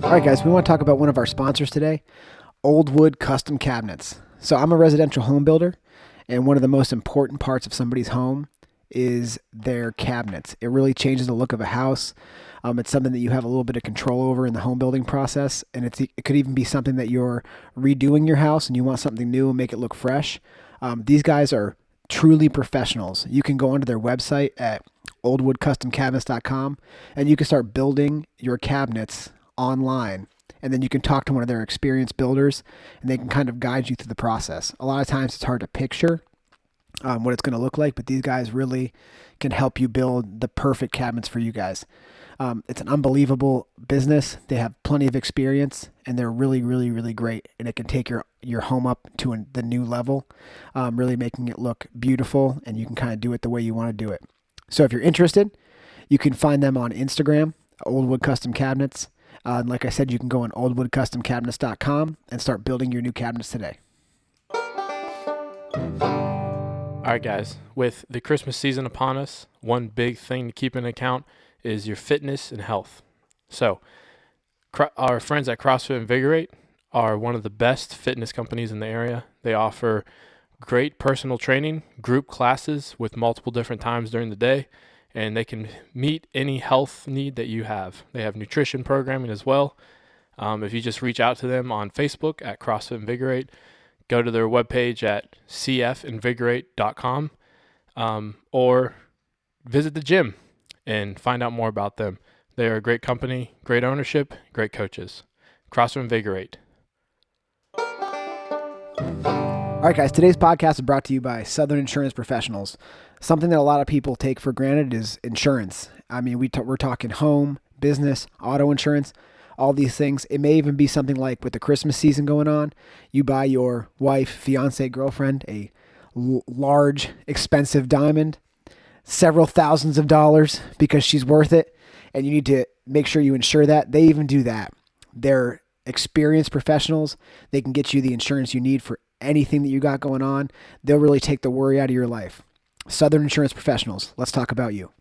All right, guys, we want to talk about one of our sponsors today, Oldwood Custom Cabinets. So I'm a residential home builder, and one of the most important parts of somebody's home is their cabinets. It really changes the look of a house. It's something that you have a little bit of control over in the home building process, and it could even be something that you're redoing your house and you want something new and make it look fresh. These guys are truly professionals. You can go onto their website at oldwoodcustomcabinets.com and you can start building your cabinets online. And then you can talk to one of their experienced builders and they can kind of guide you through the process. A lot of times it's hard to picture what it's going to look like, but these guys really can help you build the perfect cabinets for you guys. It's an unbelievable business. They have plenty of experience and they're really, really, really great. And it can take your home up to the new level, really making it look beautiful, and you can kind of do it the way you want to do it. So if you're interested, you can find them on Instagram, Oldwood Custom Cabinets. And like I said, you can go on oldwoodcustomcabinets.com and start building your new cabinets today. All right, guys, with the Christmas season upon us, one big thing to keep in account is your fitness and health. So our friends at CrossFit Invigorate are one of the best fitness companies in the area. They offer great personal training, group classes with multiple different times during the day, and they can meet any health need that you have. They have nutrition programming as well. If you just reach out to them on Facebook at CrossFit Invigorate, go to their webpage at cfinvigorate.com, or visit the gym and find out more about them. They are a great company, great ownership, great coaches. CrossFit Invigorate. All right, guys, today's podcast is brought to you by Southern Insurance Professionals. Something that a lot of people take for granted is insurance. I mean, we're talking home, business, auto insurance, all these things. It may even be something like with the Christmas season going on, you buy your wife, fiance, girlfriend a large, expensive diamond, several thousands of dollars because she's worth it, and you need to make sure you insure that. They even do that. They're experienced professionals. They can get you the insurance you need for anything that you got going on. They'll really take the worry out of your life. Southern Insurance Professionals. Let's talk about you.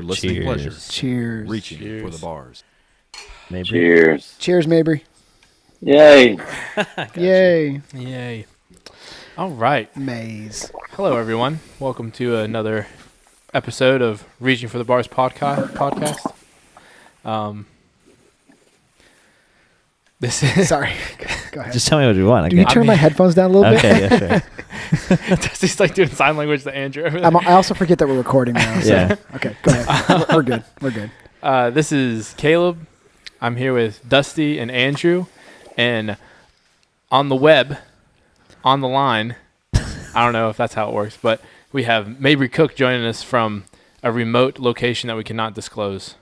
Listening pleasure. Cheers. Reaching for the bars. Mabry. Cheers. Cheers, Mabry. Yay. Yay. Yay. All right. Maze. Hello, everyone. Welcome to another episode of Reaching for the Bars podcast. This is Sorry. Go ahead. Just tell me what you want. Do you turn my headphones down a little bit? Okay, yeah, sure. Dusty's like doing sign language to Andrew. I also forget that we're recording now. So. Yeah. Okay, go ahead. We're good. We're good. This is Caleb. I'm here with Dusty and Andrew. And on the web, on the line, I don't know if that's how it works, but we have Mabry Cook joining us from a remote location that we cannot disclose.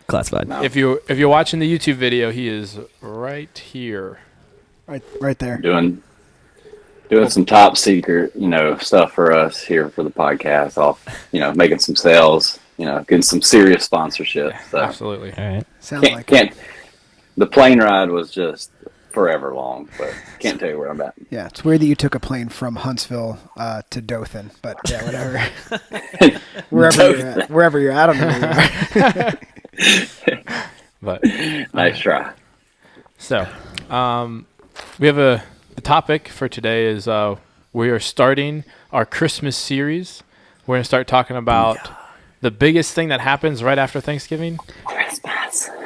Classified. No. If you're watching the YouTube video, he is right here. Right there. Doing some top secret, stuff for us here for the podcast. Making some sales, getting some serious sponsorship. So. Absolutely. All right. Sounds like it. The plane ride was just forever long, but can't tell you where I'm at. Yeah, it's weird that you took a plane from Huntsville to Dothan, but yeah, whatever. Wherever you're at, I don't know where you are. But nice try. So, we have the topic for today is we are starting our Christmas series. We're going to start talking about the biggest thing that happens right after Thanksgiving.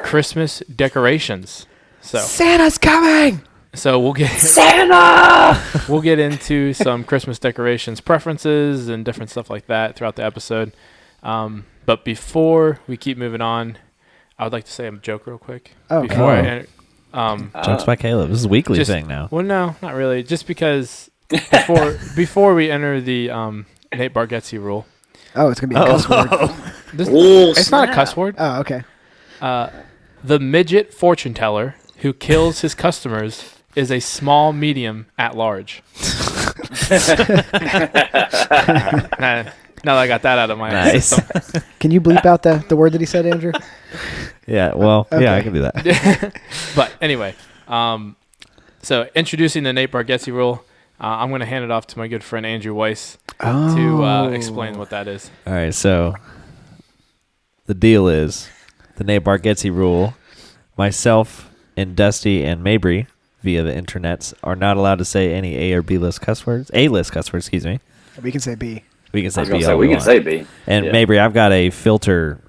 Christmas decorations. So Santa's coming. So we'll get Santa. We'll get into some Christmas decorations preferences and different stuff like that throughout the episode. But before we keep moving on, I would like to say a joke real quick. Oh, before Jokes by Caleb. This is a weekly thing now. Well, no, not really. Just because before we enter the Nate Bargese rule. Oh, it's gonna be a cuss word. It's not a cuss word. Oh, okay. The midget fortune teller who kills his customers is a small medium at large. Now that I got that out of my system. Can you bleep out the word that he said, Andrew? Yeah, well, Okay. yeah, I can do that. But anyway, so introducing the Nate Bargese rule, I'm going to hand it off to my good friend Andrew Weiss to explain what that is. All right, so the deal is the Nate Bargese rule. Myself and Dusty and Mabry via the internets are not allowed to say any A or B list cuss words. A-list cuss words, excuse me. We can say B. We can say I was B. gonna say, we can say B. And Yeah. Mabry, I've got a filter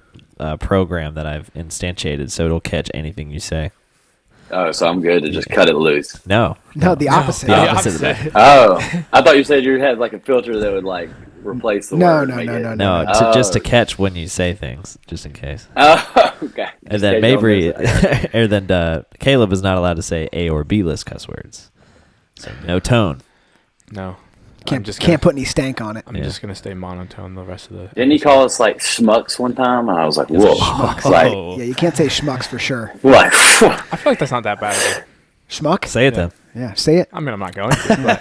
program that I've instantiated, so it'll catch anything you say. Oh, so I'm good to just cut it loose. No. No, the opposite. The opposite of that. Oh, I thought you said you had like a filter that would like replace the No, word. no, make no, it- no, No, no. just to catch when you say things, just in case. Oh, okay. And Just then in case y'all Mabry, miss it. or then Caleb is not allowed to say A or B list cuss words. So no tone. No. Can't put any stank on it. I'm just going to stay monotone the rest of the Didn't he call us like schmucks one time? And I was like, whoa. It's like, Yeah, you can't say schmucks for sure. what? I feel like that's not that bad. Schmuck? Say it then. Yeah, say it. I mean, I'm not going to, but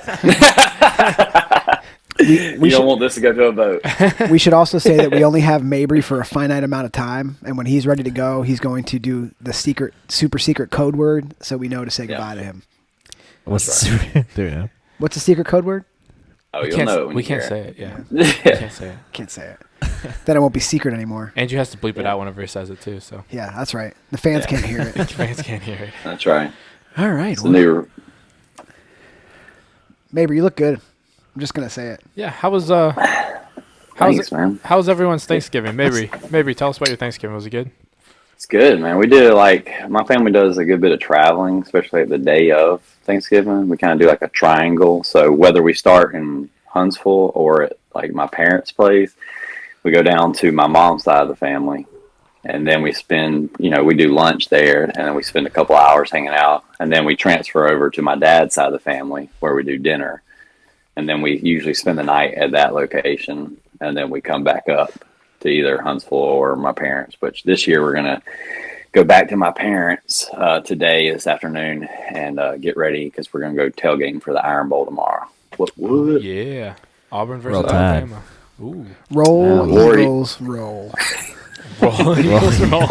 You don't want this to go to a vote. We should also say that we only have Mabry for a finite amount of time, and when he's ready to go, he's going to do the super secret code word, so we know to say goodbye to him. What's What's the secret code word? Oh, you'll know it when we you can't hear say it. Yeah, it. we can't say it. Can't say it. Then it won't be secret anymore. Andrew has to bleep it out whenever he says it too, so Yeah, that's right. The fans can't hear it. fans can't hear it. That's right. All right. It's the new. Mabry, you look good. I'm just gonna say it. Yeah, how was Thanks, man. How was everyone's Thanksgiving? Maybe tell us about your Thanksgiving. Was it good? It's good, man. We did my family does a good bit of traveling, especially at the day of Thanksgiving. We kind of do like a triangle. So whether we start in Huntsville or at like my parents' place, we go down to my mom's side of the family. And then we spend, we do lunch there, and then we spend a couple hours hanging out. And then we transfer over to my dad's side of the family where we do dinner. And then we usually spend the night at that location. And then we come back up to either Huntsville or my parents. But this year we're going to go back to my parents this afternoon, and get ready because we're going to go tailgating for the Iron Bowl tomorrow. What? Yeah, Auburn versus Roll Tide. Alabama. Ooh, Roll, Lord. Eagles, roll. roll, Eagles, roll.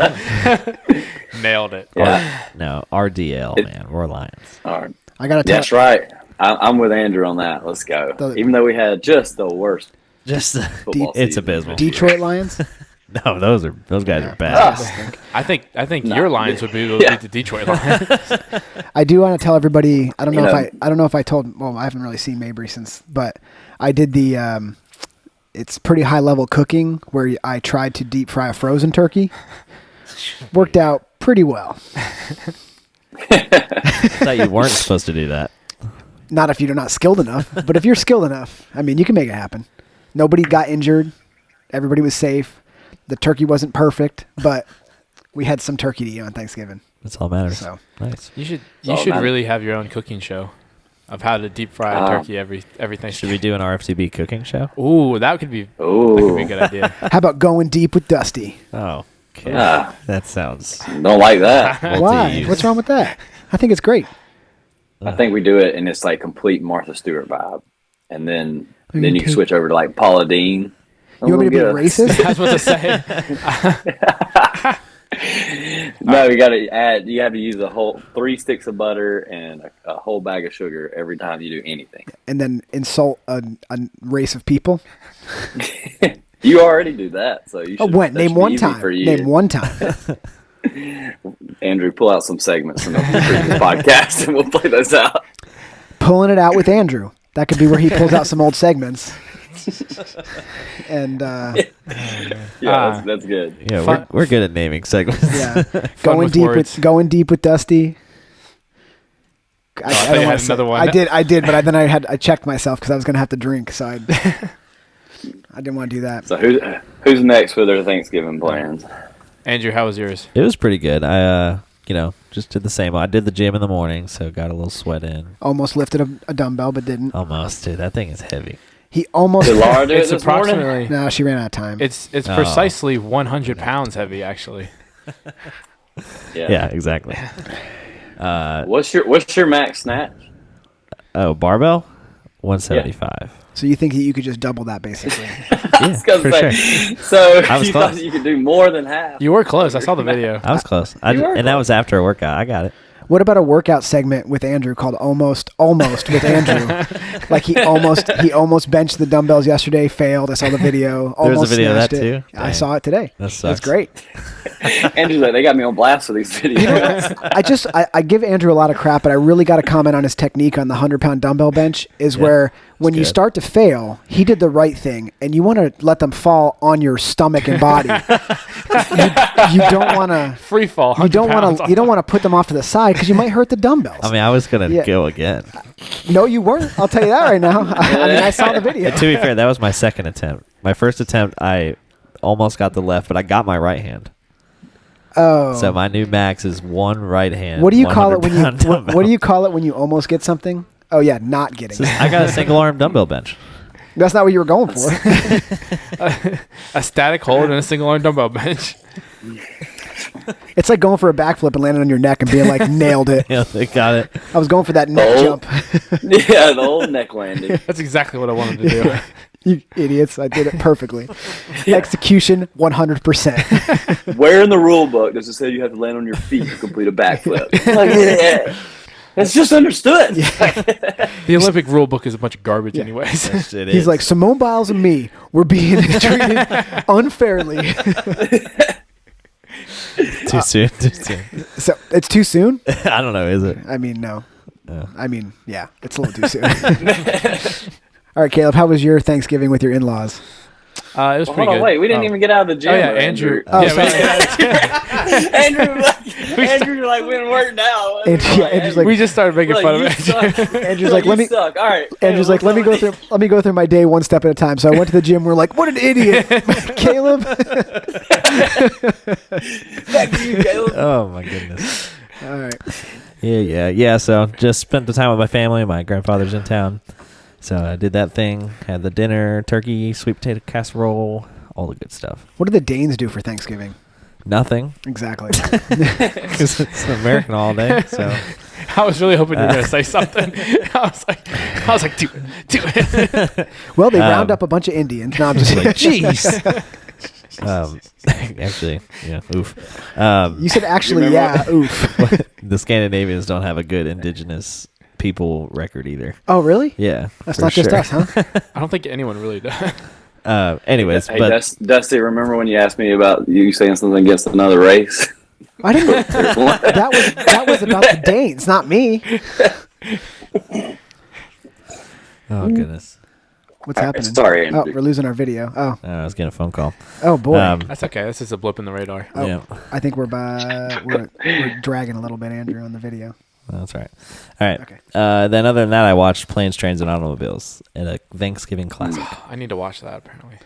Nailed it. Yeah, No, RDL, man. We're Lions. all right. I gotta tell. That's right. I'm with Andrew on that. Let's go. Even though we had just the worst Just football it's season. abysmal. Detroit Lions. No, those guys are bad. I think your Lions would be able to beat the Detroit Lions. I do want to tell everybody. I don't know You I don't know if I told. Well, I haven't really seen Mabry since, but I did the. It's pretty high level cooking where I tried to deep fry a frozen turkey. Worked out pretty well. I thought you weren't supposed to do that. Not if you're not skilled enough, but if you're skilled enough, I mean, you can make it happen. Nobody got injured. Everybody was safe. The turkey wasn't perfect, but we had some turkey to eat on Thanksgiving. That's all that matters. So Nice. You should man. really have your own cooking show of how to deep fry a turkey every Should Thanksgiving. we do an RFTB cooking show? Ooh, that could be a good idea. how about going deep with Dusty? Oh, okay. Ah. That sounds. Don't like that. Why? Multi-use. What's wrong with that? I think it's great. I think we do it, and it's like complete Martha Stewart vibe, and then you you can take- switch over to like Paula Dean. You want me to be racist? I was about to say. No, you got to add. You have to use a whole 3 sticks of butter and a whole bag of sugar every time you do anything. And then insult a race of people? You already do that, so you should. Oh, when? that Name should be one easy time. for you. Name one time. Andrew, pull out some segments from the previous podcast, and we'll play those out. Pulling it out with Andrew. That could be where he pulls out some old segments. And Yeah, that's good. Yeah, Fun- we're good at naming segments. yeah, with words. going deep with Dusty. I thought don't you wanna had say- another one. I did, but then I checked myself because I was gonna have to drink, so I didn't want to do that. So who's next with their Thanksgiving plans? Andrew, how was yours? It was pretty good. I just did the same. I did the gym in the morning, so got a little sweat in. Almost lifted a dumbbell, but didn't. Almost, dude. That thing is heavy. He almost. Did Laura do it It's this morning? approximately. No, she ran out of time. It's Oh. precisely 100 pounds heavy, actually. Yeah, exactly. What's your max snatch? Oh, barbell, 175. So you think that you could just double that, basically? I was gonna for say, sure. So I was you close. thought you could do more than half? You were close. I saw the video. I was close. You were And that was after a workout. I got it. What about a workout segment with Andrew called Almost with Andrew? Like he almost benched the dumbbells yesterday, failed. I saw the video. There was a Almost video of that snatched it. too? I Dang. saw it today. That sucks. That's great. Andrew's like, they got me on blast for these videos. I give Andrew a lot of crap, but I really got to comment on his technique on the 100-pound dumbbell bench is where when you good. start to fail, he did the right thing, and you want to let them fall on your stomach and body. you don't want to Free fall. you don't want to put them off to the side because you might hurt the dumbbells. I mean, I was going to go again. No, you weren't. I'll tell you that right now. I saw the video. And to be fair, that was my second attempt. My first attempt, I almost got the left, but I got my right hand. Oh. So my new max is one right hand. What do you call it when you 100-pound dumbbell. what do you call it when you almost get something? Oh yeah, not getting it. I got a single arm dumbbell bench. That's not what you were going for. a static hold and a single arm dumbbell bench. It's like going for a backflip and landing on your neck and being like, nailed it. Yeah, they got it. I was going for that neck jump. Yeah, the old neck landing. That's exactly what I wanted to do. You idiots. I did it perfectly. Execution, 100%. Where in the rule book does it say you have to land on your feet to complete a backflip? Like, yeah. It's just understood. The Olympic rule book is a bunch of garbage, anyways. It He's is. like, Simone Biles and me, we're being treated unfairly. too soon. Too soon. So it's too soon? I don't know. Is it? I mean, no. Oh. I mean, yeah, it's a little too soon. All right, Caleb, how was your Thanksgiving with your in-laws? It was Hold pretty on, good. wait. We didn't even get out of the gym. Oh, yeah, with Andrew. Oh, yeah, sorry. Andrew, like, we didn't work now. Andrew's like, we just started making fun of Andrew. Andrew's like, let me. Suck. All right. Andrew's like, let me go through my day one step at a time. So I went to the gym. We're like, what an idiot, Caleb. Back to you, Caleb. Oh my goodness. All right. Yeah. So just spent the time with my family. My grandfather's in town, so I did that thing. Had the dinner, turkey, sweet potato casserole, all the good stuff. What do the Danes do for Thanksgiving? Nothing, Exactly. because it's American holiday. So I was really hoping you were going to say something. I was like, do it. Well, they round up a bunch of Indians. No, I'm just like, jeez. Actually, yeah, oof. You said actually, Remember yeah, oof. The Scandinavians don't have a good indigenous people record either. Oh, really? Yeah, That's for not just sure. us, huh? I don't think anyone really does. Anyways, Hey, but Dusty, remember when you asked me about you saying something against another race? I didn't. That was about the Danes, not me. oh goodness, What's happening? Sorry, Oh, Andrew. we're losing our video. I was getting a phone call. Oh boy. That's okay. That's just a blip in the radar. Oh, Yeah, I think we're dragging a little bit, Andrew, on the video. that's right. All right. Okay. Then other than that, I watched Planes, Trains, and Automobiles in a Thanksgiving classic. I need to watch that, apparently.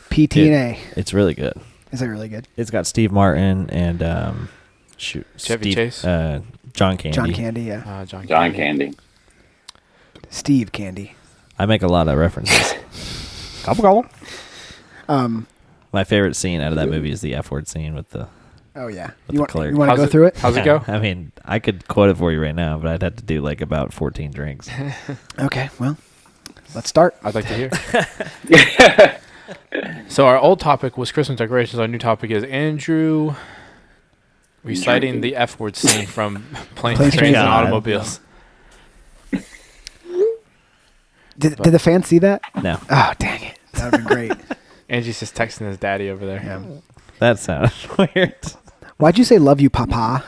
PT&A. It's really good. Is that really good? It's got Steve Martin and Chevy Chase? John Candy. John Candy, yeah. John Candy. Steve Candy. I make a lot of references. Gobble gobble. My favorite scene out of that movie is the F word scene with the. Oh yeah. With You the want clerk. to go through it? How's it go? I mean, I could quote it for you right now, but I'd have to do like about 14 drinks. Okay. Well, let's start. I'd like to hear. So our old topic was Christmas decorations. Our new topic is Andrew reciting the F word scene from Planes, Trains, and God. Automobiles. Did the fans see that? No, Oh, dang it. That would be great. Andrew's just texting his daddy over there. Yeah. that sounds weird. Why'd you say love you, Papa?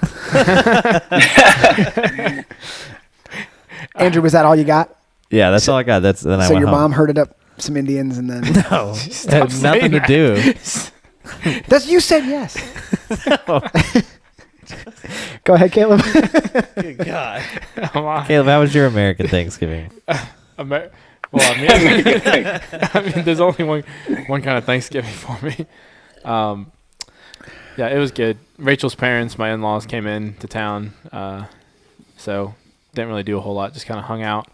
Andrew, was that all you got? Yeah, that's all I got. That's then I So went your home. mom herded up some Indians and then... No, it had nothing to do. You said yes. Go ahead, Caleb. Good God, Come on. Caleb, how was your American Thanksgiving? Well, I mean, there's only one kind of Thanksgiving for me. Yeah, it was good. Rachel's parents, my in-laws, came in to town, so didn't really do a whole lot. Just kind of hung out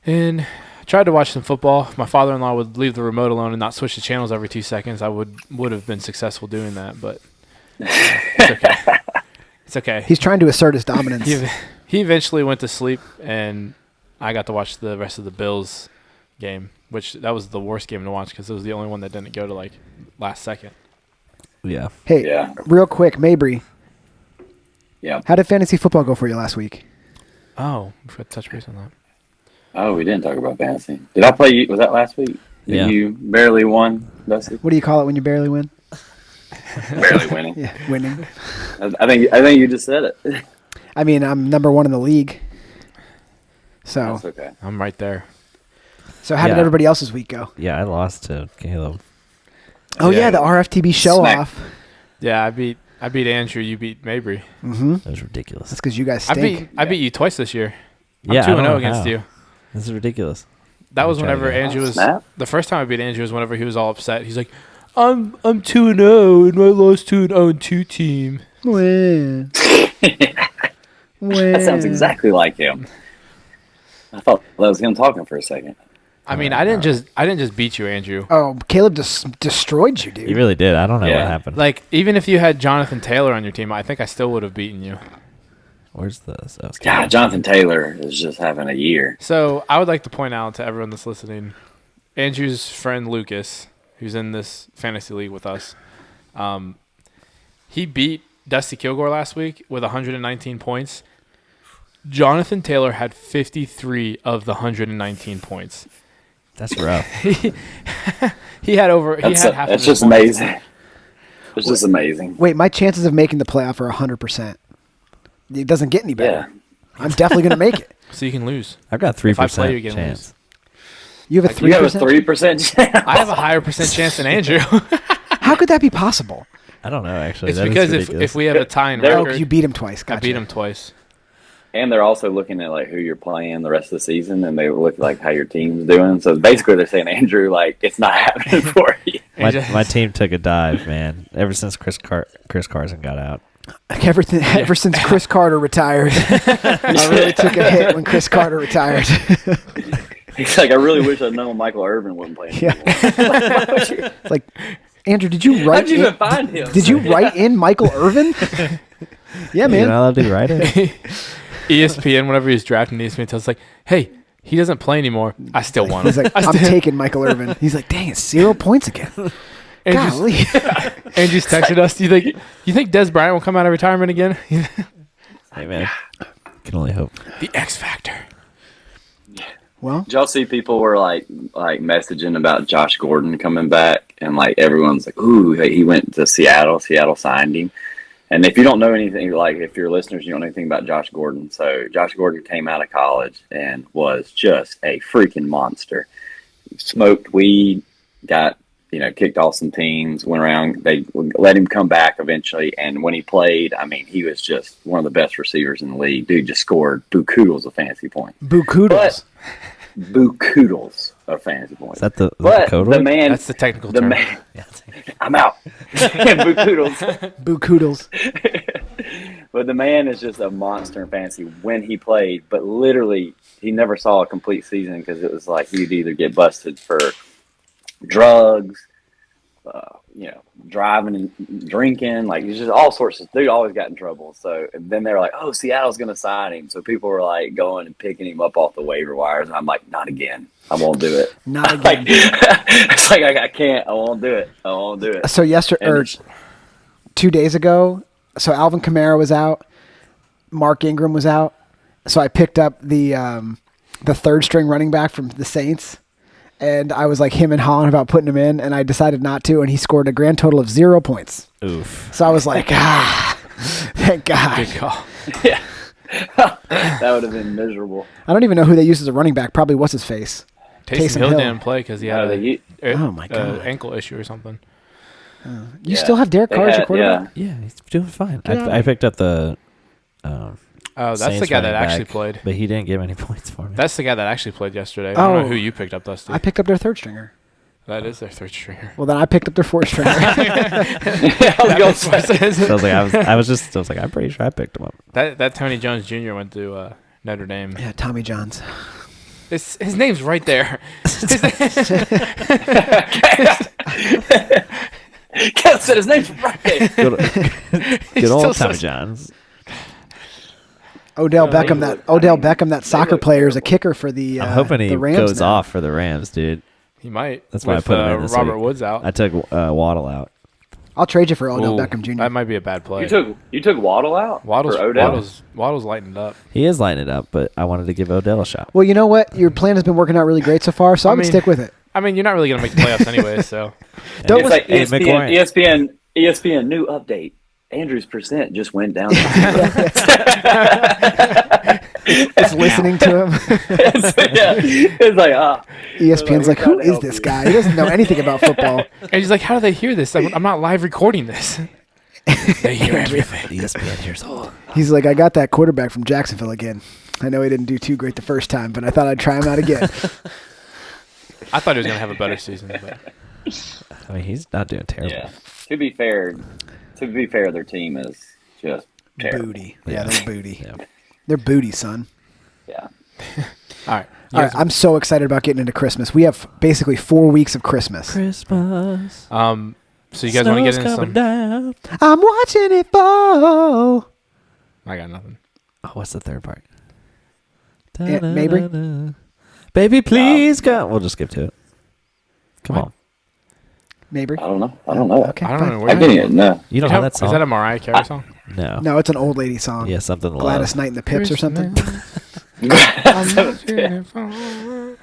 and tried to watch some football. If my father-in-law would leave the remote alone and not switch the channels every 2 seconds, I would have been successful doing that, but it's okay. It's okay. He's trying to assert his dominance. He eventually went to sleep, and I got to watch the rest of the Bills game, which that was the worst game to watch because it was the only one that didn't go to, like, last second. Yeah. Hey, Yeah. real quick, Mabry. Yeah. How did fantasy football go for you last week? Oh, we forgot to touch base on that. Oh, we didn't talk about fantasy. Did I play you? Was that last week? Did Yeah. you barely won, Dusty? What do you call it when you barely win? Barely winning. Yeah, winning. I think you just said it. I mean, I'm number 1 in the league. So, That's okay. I'm right there. so how did Yeah. everybody else's week go? Yeah, I lost to Caleb. Oh yeah, Yeah. the RFTB show Smack. off. Yeah, I beat Andrew. You beat Mabry. Mm-hmm. That was ridiculous. That's because you guys I stink. beat you twice this year. Yeah, I'm I 2 don't and 0 know against how. you. This is ridiculous. That I'm was trying whenever to go. Andrew was Snap. the first time I beat Andrew was whenever he was all upset. He's like, I'm 2 and 0 and I lost to an 0-2 team. When? That sounds exactly like him. I thought that was him talking for a second. I mean, I didn't just beat you, Andrew. Oh, Caleb just destroyed you, dude. He really did. I don't know Yeah. what happened. Like, even if you had Jonathan Taylor on your team, I think I still would have beaten you. Where's this? Oh, God, Jonathan Taylor is just having a year. So I would like to point out to everyone that's listening, Andrew's friend Lucas, who's in this fantasy league with us, he beat Dusty Kilgore last week with 119 points. Jonathan Taylor had 53 of the 119 points. That's rough. He had half of That's his just points. amazing. It's just amazing. Wait, my chances of making the playoff are 100%. It doesn't get any better. Yeah. I'm definitely going to make it. So you can lose. I've got If I play you 3% again, chance. You have a 3%? You have a 3% chance. I have a higher percent chance than Andrew. How could that be possible? I don't know, actually. It's That is because ridiculous. if we have a tying There- Oh, record, because you beat him twice. Gotcha. I beat him twice. And they're also looking at like who you're playing the rest of the season, and they look like how your team's doing. So basically, they're saying, Andrew, like it's not happening for you. my team took a dive, man. Ever since Chris Carson got out. Ever since Chris Carter retired, I really took a hit when Chris Carter retired. He's like, I really wish I'd known Michael Irvin wouldn't play Yeah. anymore. It's like, Andrew, did you write? How'd you even find him? Did you write in Michael Irvin? Yeah, You're man. not allowed to write it. ESPN, whenever he's drafting ESPN, tells like, hey, he doesn't play anymore. I still want He's him. like, I'm taking Michael Irvin. He's like, dang, it's 0 points again. Golly. Andrew's texted us. You think Des Bryant will come out of retirement again? Hey, man. Can only hope. The X Factor. Well, Did y'all see people were like messaging about Josh Gordon coming back, and like everyone's like, "Ooh, he went to Seattle. Seattle signed him." And if you don't know anything, like if you're listeners, you don't know anything about Josh Gordon. So Josh Gordon came out of college and was just a freaking monster. Smoked weed, got kicked off some teams, went around. They let him come back eventually, and when he played, I mean, he was just one of the best receivers in the league. Dude just scored bukudos of fantasy points. Bukudos. Bukudos of fantasy points. Is that the But code the word? man, That's the technical the term. man, I'm out. Bukudos. Bukudos. But the man is just a monster in fantasy when he played. But literally, he never saw a complete season because it was like he'd either get busted for drugs, driving and drinking. Like, it's just all sorts of. Dude always got in trouble. So and then they were like, "Oh, Seattle's going to sign him." So people were like going and picking him up off the waiver wires, and I'm like, "Not again. I won't do it." Not Like, again. it's like I can't. I won't do it. I won't do it. So yesterday, And or it's- 2 days ago, so Alvin Kamara was out, Mark Ingram was out, so I picked up the third string running back from the Saints, and I was like him and hawing about putting him in, and I decided not to, and he scored a grand total of 0 points. Oof. So I was like, thank God. Good call. Yeah. That would have been miserable. I don't even know who they used as a running back. Probably what's his face. Taysom Hill didn't play because he had Oh, my God. ankle issue or something. You still have Derek Carr as your quarterback? Yeah, he's doing fine. Get out. I picked up the Oh, that's Saints the guy that running actually back, played. but he didn't give any points for me. That's the guy that actually played yesterday. I don't Oh. know who you picked up, Dusty. I picked up their third stringer. That is their third stringer. Well, then I picked up their fourth stringer. That is what it says. So I was like, I'm pretty sure I picked him up. That Tony Jones Jr. went to Notre Dame. Yeah, Tommy Johns. His name's right there. Cat said his name's right there. Good old Tommy Johns. Odell Beckham, that soccer player, is a kicker for the I'm hoping he the Rams goes now. off for the Rams, dude. He might. That's why I put him in this Robert week. Woods out. I took Waddle out. I'll trade you for Odell Ooh, Beckham Jr. That might be a bad play. You took Waddle out Waddle's, for Odell? Waddle's lightened up. He is lighting it up, but I wanted to give Odell a shot. Well, you know what? Your plan has been working out really great so far, so I would stick with it. I mean, you're not really going to make the playoffs anyway, so. Don't It's like Hey, ESPN new update. Andrew's percent just went down. Just listening to him. It's like, ESPN's like, who is this guy? He doesn't know anything about football. And he's like, how do they hear this? I'm not live recording this. They hear everything. ESPN years old. He's like, I got that quarterback from Jacksonville again. I know he didn't do too great the first time, but I thought I'd try him out again. I thought he was going to have a better season. But. I mean, he's not doing terrible. yeah. To be fair, their team is just terrible. Booty. Yeah, they're booty. Yeah. They're booty, son. Yeah. All right. All right, I'm so excited about getting into Christmas. We have basically 4 weeks of Christmas. Christmas. So you guys want to get into some? Down. I'm watching it fall. I got nothing. Oh, what's the third part? Yeah, Mabry? Da-da-da-da. Baby, please go. We'll just skip to it. Come What? on. Mabry? I don't know. Okay, I don't fine. know. I'm getting it. No. You don't know that song? Is that a Mariah Carey song? No. No, it's an old lady song. Yeah, something Gladys low. Knight and the Pips or something. Christmas.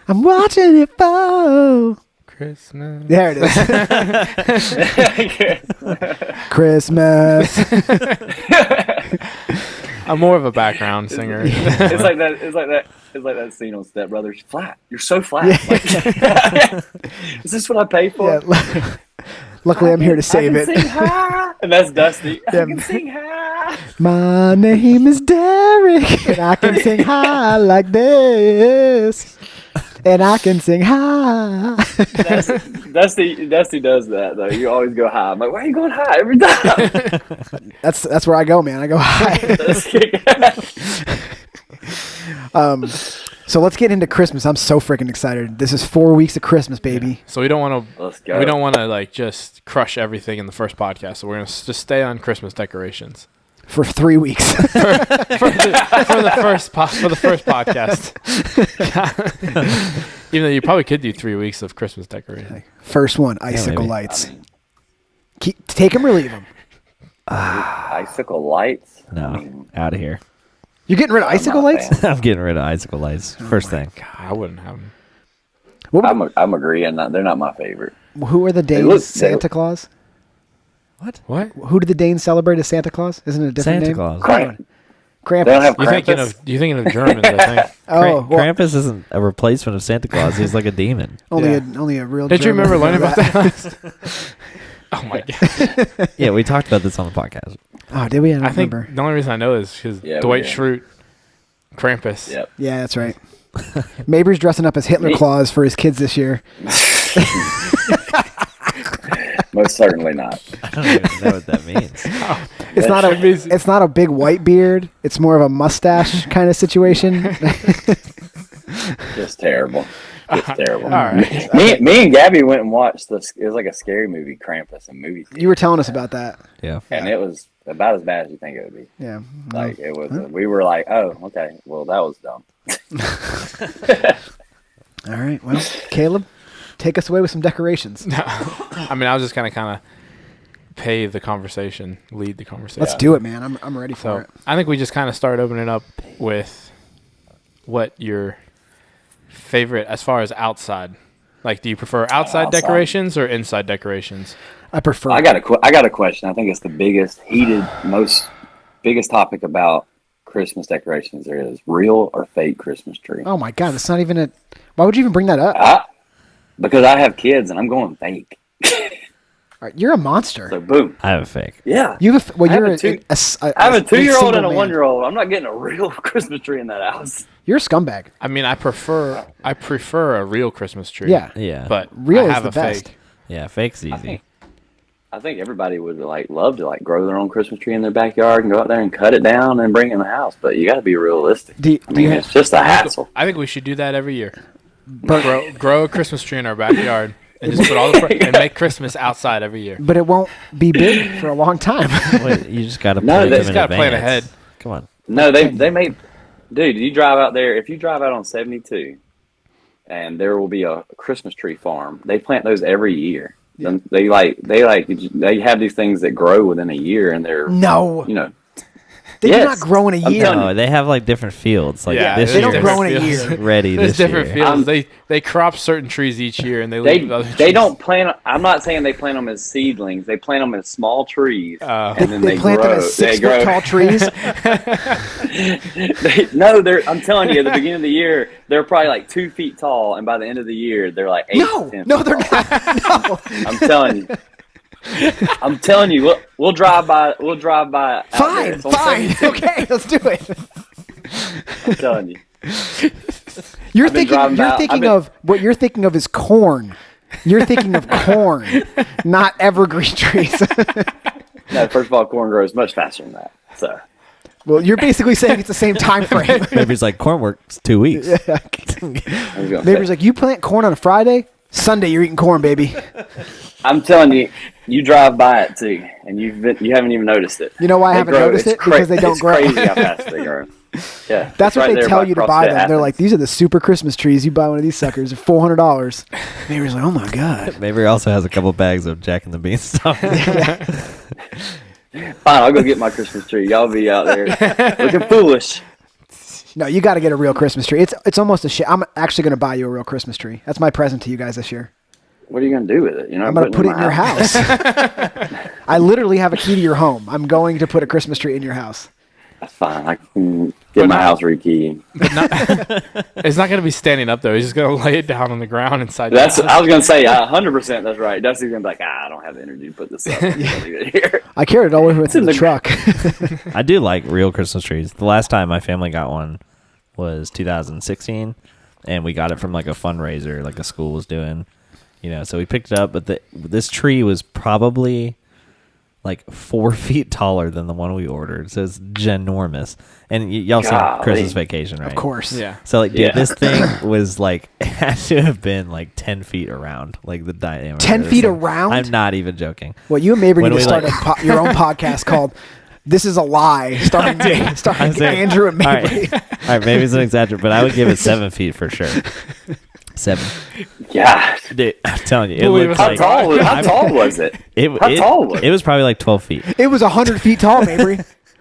I'm watching it fall. There it is. Christmas. I'm more of a background singer. It's like that scene on Step Brothers. Flat. You're so flat. Yeah. Like, is this what I pay for? Yeah. Luckily, I'm here to save I it. can sing high. And that's Dusty. Yeah. I can sing high. My name is Derek, and I can sing high like this. And I can sing high. Dusty does that though. You always go high. I'm like, why are you going high every time? That's where I go, man. I go high. So let's get into Christmas. I'm so freaking excited. This is 4 weeks of Christmas, baby. So we don't want to. Let's go. We don't want to like just crush everything in the first podcast. So we're gonna just stay on Christmas decorations For 3 weeks. for the first podcast. Even though you probably could do 3 weeks of Christmas decorations. First one, icicle maybe. lights. Take them or leave them. Icicle lights. No. Out of here. You're getting rid of icicle not a lights? I'm getting rid of icicle lights. First thing. God, I wouldn't have them. I'm agreeing. They're not my favorite. Who are the Danes? look- Santa Claus? What? Who do the Danes celebrate as Santa Claus? Isn't it a different Santa name? Claus. Crank. Krampus. They don't have You're thinking of Germans, I think. Oh, well, Krampus isn't a replacement of Santa Claus. He's like a demon. only Yeah. a real. Did you German remember would learning know about that? Oh my god! Yeah, we talked about this on the podcast. Oh, did we? I don't I think remember. the only reason I know is because Yeah, we Dwight did. Schrute, Krampus. Yep. Yeah, that's right. Mabry's dressing up as Hitler Claus for his kids this year. Most certainly not. I don't even know what that means. It's not a big white beard. It's more of a mustache kind of situation. Just terrible. Just terrible. All right. Me and Gabby went and watched this. It was like a scary movie, Krampus, in movie theater. You were telling us about that. Yeah. And it was about as bad as you think it would be. Yeah. Like it was. We were like, oh, okay. Well, that was dumb. All right. Well, Caleb, take us away with some decorations. I mean, I was just gonna kind of pave the conversation, lead the conversation. Let's do it, man. I'm ready for So it. I think we just kind of start opening up with what your favorite, as far as outside. Like, do you prefer outside Outside. decorations or inside decorations? I prefer. I got a question. I think it's the biggest biggest topic about Christmas decorations there is: real or fake Christmas tree. Oh my God, that's not even a. Why would you even bring that up? Because I have kids and I'm going fake. All right, you're a monster. So boom. I have a fake. Yeah. You have I have you're a two- I have a 2-year-old single and a man. 1-year-old. I'm not getting a real Christmas tree in that house. You're a scumbag. I mean, I prefer a real Christmas tree. Yeah. Yeah. But Real I is have the a best. fake. Yeah, fake's easy. I think everybody would love to grow their own Christmas tree in their backyard and go out there and cut it down and bring it in the house. But you got to be realistic. It's just a hassle. I think we should do that every year. Grow a Christmas tree in our backyard and just put all the and make Christmas outside every year. But it won't be big for a long time. Wait, you just got to No, plan they them just in gotta plan advance. ahead. Come on. No, they make. Dude, you drive out there. If you drive out on 72, and there will be a Christmas tree farm. They plant those every year. Yeah. They have these things that grow within a year, and they're No. They do Yes. not grow in a I'm year. telling No, they have different fields. Like Yeah, this they year, don't grow in a fields. year. ready There's this different year. fields. They crop certain trees each year and they They leave other they trees. don't plant. I'm not saying they plant them as seedlings. They plant them as small trees, and then They plant them as 6 foot tall trees. I'm telling you, at the beginning of the year, they're probably 2 feet tall, and by the end of the year, they're 8 No, to 10 no, feet they're tall. not. No. I'm telling you. We'll drive by. We'll drive by. out there. Fine, It's on fine. 72. Okay, let's do it. I'm telling you. You're I've been thinking. driving You're by- thinking of what you're thinking of is corn. You're thinking of corn, not evergreen trees. No, first of all, corn grows much faster than that. So Well, you're basically saying it's the same time frame. Maybe it's corn works 2 weeks. I was gonna Neighbor's say, like, you plant corn on a Friday, Sunday you're eating corn, baby. I'm telling you, you drive by it too, and you haven't even noticed it. You know why I They haven't grow- noticed it's it? Because they don't it's grow. Crazy how fast they grow. Yeah, That's it's what right they there tell by you to CrossFit buy them. They're Athens. like, these are the super Christmas trees. You buy one of these suckers, they're $400. Neighbor's like, oh my god. Maybe also has a couple bags of Jack and the Beanstalk. Fine, I'll go get my Christmas tree. Y'all be out there looking foolish. No, you got to get a real Christmas tree. It's almost a shit. I'm actually going to buy you a real Christmas tree. That's my present to you guys this year. What are you gonna do with it? I'm going to put it in your house. I literally have a key to your home. I'm going to put a Christmas tree in your house. That's fine. I can get my house rekeyed. It's not going to be standing up though. He's just going to lay it down on the ground inside. That's. the house. I was gonna say 100%. That's right. Dusty's gonna be like, I don't have the energy to put this up. Leave it here. I carried it all the way with in the the- truck. I do like real Christmas trees. The last time my family got one was 2016, and we got it from a fundraiser a school was doing. So we picked it up, but this tree was probably 4 feet taller than the one we ordered, so it's ginormous. And y'all seen Golly. Christmas Vacation, right? Of course. Yeah. So dude, Yeah. this thing was it had to have been 10 feet around, the diameter. 10 of this feet thing. around? I'm not even joking. Well, you and Mabry When need to we, start your own podcast called This Is a Lie, starring I'm saying- Andrew and All Mabry. right, maybe it's an exaggeration, but I would give it 7 feet for sure. 7. Yeah. Dude, I'm telling you, it Believe looked it. How like tall was it? How tall was it? It was probably 12 feet. It was 100 feet tall, Mabry.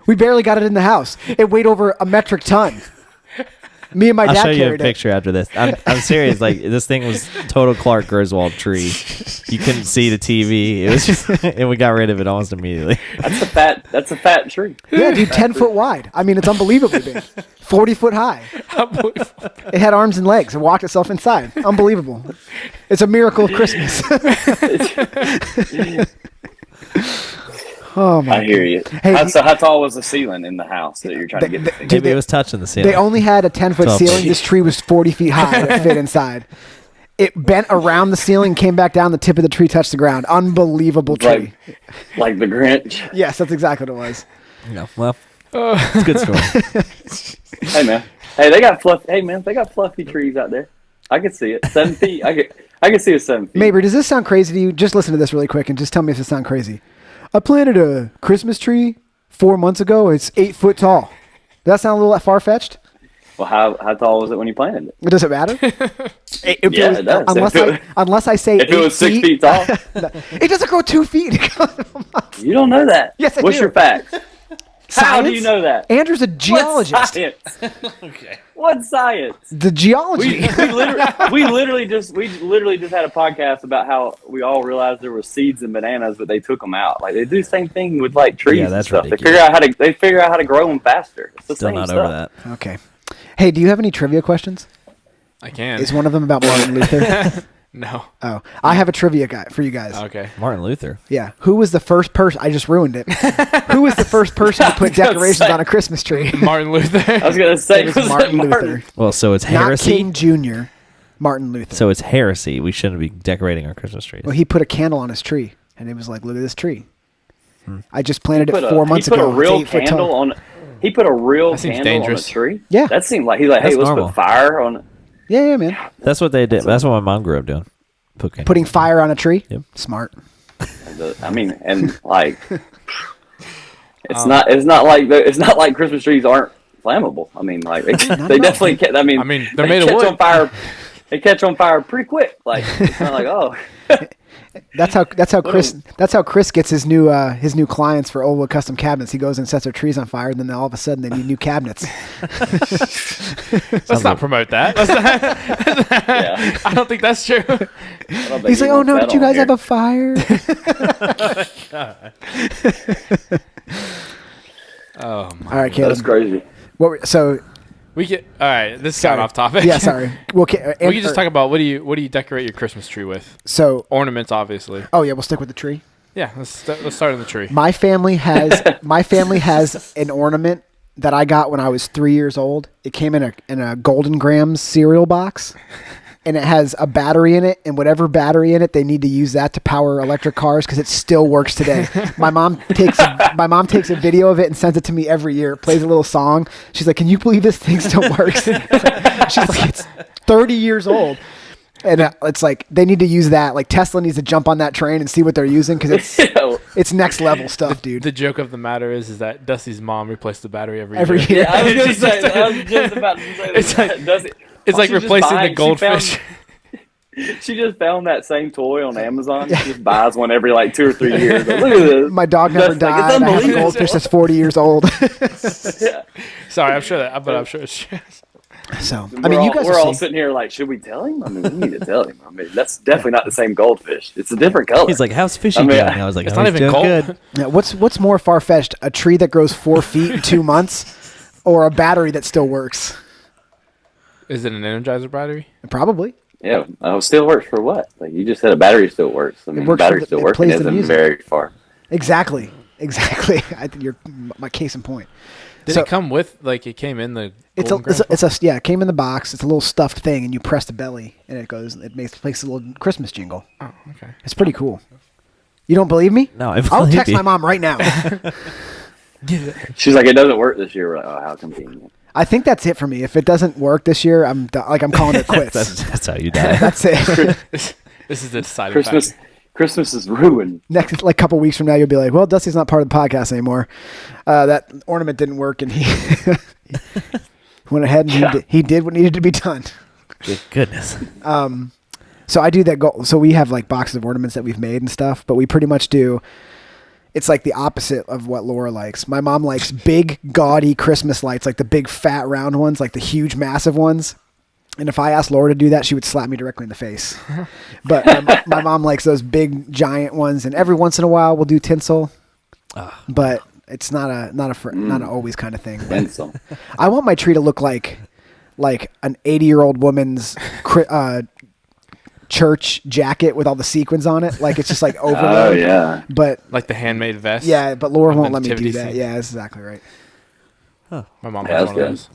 We barely got it in the house. It weighed over a metric ton. Me and my I'll dad show you a carried it. picture after this. I'm serious. This thing was total Clark Griswold tree. You couldn't see the TV. It was just, and we got rid of it almost immediately. That's a fat tree. Yeah, dude, 10 foot wide. I mean, it's unbelievably big. 40 foot high. It had arms and legs. It walked itself inside. Unbelievable. It's a miracle of Christmas. Oh my! I hear you. Hey, How tall was the ceiling in the house that you're trying to get the thing? Dude, Maybe it was touching the ceiling. They only had a 10-foot 12 ceiling. feet. This tree was 40 feet high and it fit inside. It bent around the ceiling, came back down. The tip of the tree touched the ground. Unbelievable tree. Like the Grinch. Yes, that's exactly what it was. Well, it's a good story. Hey man. Hey, they got fluffy trees out there. I can see it. 7 feet. I can see it 7 feet. Mabry, does this sound crazy to you? Just listen to this really quick and just tell me if it sounds crazy. I planted a Christmas tree 4 months ago. It's 8 foot tall. Does that sound a little far-fetched? Well, how tall was it when you planted it? Does it matter? Yeah, it does. Unless I say If it 8 was 6 feet tall, it doesn't grow 2 feet. you don't know that. Yes, I What's do. your facts? How do Science? you know that? Andrew's a What geologist. science? What science? The geology. We literally just had a podcast about how we all realized there were seeds in bananas, but they took them out. They do the same thing with trees Yeah, and that's stuff. ridiculous. They figure out how to grow them faster. It's the Still same not stuff. over that. Okay. Hey, do you have any trivia questions? I can. Is one of them about Martin Luther? No. Oh, I have a trivia guy for you guys. Okay. Martin Luther. Yeah. Who was the first person? I just ruined it. Who was the first person to put decorations on a Christmas tree? Martin Luther. I was gonna say It was Martin Luther. Well, so it's Not heresy. King Jr. Martin Luther. So it's heresy. We shouldn't be decorating our Christmas trees. Well, he put a candle on his tree, and it was like, look at this tree. I just planted it Put 4 months he put ago. a real It's 8 foot candle tall. on. He put a real That seems candle dangerous. on a tree. Yeah. That seemed like he's like, That's hey, let's normal. put fire on. Yeah, man. That's what they did. That's what my mom grew up doing. Putting fire on a tree? Yep. Smart. I mean, and like, it's not like Christmas trees aren't flammable. I mean, like they definitely. I mean, they're they made of catch wood. on fire. They catch on fire pretty quick. Like it's not like That's how Chris gets his new clients for Oldwood custom cabinets. He goes and sets their trees on fire, and then all of a sudden they need new cabinets. Let's not promote that. yeah. I don't think that's true. He's like, "Oh no, did you guys have a fire?" Oh my. All right, Caleb. That's crazy. So We get all right. This sorry. got off topic. Yeah, sorry. Well, We can just talk about what do you decorate your Christmas tree with? So, Ornaments, obviously. oh yeah, we'll stick with the tree. Yeah, let's start on the tree. My family has an ornament that I got when I was 3 years old. It came in a Golden Grams cereal box, and it has a battery in it. And whatever battery in it, they need to use that to power electric cars because it still works today. My mom takes a video of it and sends it to me every year. Plays a little song. She's like, "Can you believe this thing still works?" She's like, "It's 30 years old." And it's like they need to use that. Like Tesla needs to jump on that train and see what they're using because it's next level stuff, dude. The joke of the matter is that Dusty's mom replaced the battery every Every year. year. Yeah, I was gonna say. I was just about to say. It's like- It's like replacing the goldfish. She just found that same toy on Amazon. She just buys one every like 2 or 3 years. Like, look at this. My dog never That's like, died. it's I have a unbelievable. goldfish that's 40 years old. Yeah. Sorry, I'm sure it's true. So, I mean, you guys we're are all sitting here like, should we tell him? I mean, we need to tell him. I mean, that's definitely not the same goldfish. It's a different color. He's like, "How's fishing I mean, going?" I was like, It's "Oh, not he's even doing cold. good." Yeah, what's more far fetched? A tree that grows 4 feet in 2 months, or a battery that still works? Is it an Energizer battery? Probably. yeah, still works for what? Like you just said, a battery still works. I mean, works battery for still it working plays the isn't music. very far. Exactly. I think you're my case in point. Did So- it come with it came in the? It's Golden Grams it's a yeah. It came in the box. It's a little stuffed thing, and you press the belly, and it makes a little Christmas jingle. box? Oh, okay. It's pretty cool. You don't believe me? No, I I'll believe text you. my mom right now. She's like, it doesn't work this year. We're like, oh, how convenient. I think that's it for me. If it doesn't work this year, I'm calling it quits. That's how you die. That's it. This is the deciding Christmas, factor. Christmas is ruined. Next, like, couple weeks from now, you'll be like, "Well, Dusty's not part of the podcast anymore. That ornament didn't work, and he went ahead and he did what needed to be done." Good goodness. So I do that. So we have like boxes of ornaments that we've made and stuff, but we pretty much do. It's like the opposite of what Laura likes. My mom likes big, gaudy Christmas lights, like the big, fat, round ones, like the huge, massive ones. And if I asked Laura to do that, she would slap me directly in the face. But my mom likes those big, giant ones, and every once in a while we'll do tinsel. But it's not an always kind of thing. But Pencil. I want my tree to look like an 80-year-old woman's church jacket with all the sequins on it. Like it's just like overload. Oh yeah. But Like the handmade vest. yeah, but Laura won't let me do Nativity that. scene. Yeah, that's exactly right. My mom Yeah, has that's one of good. those.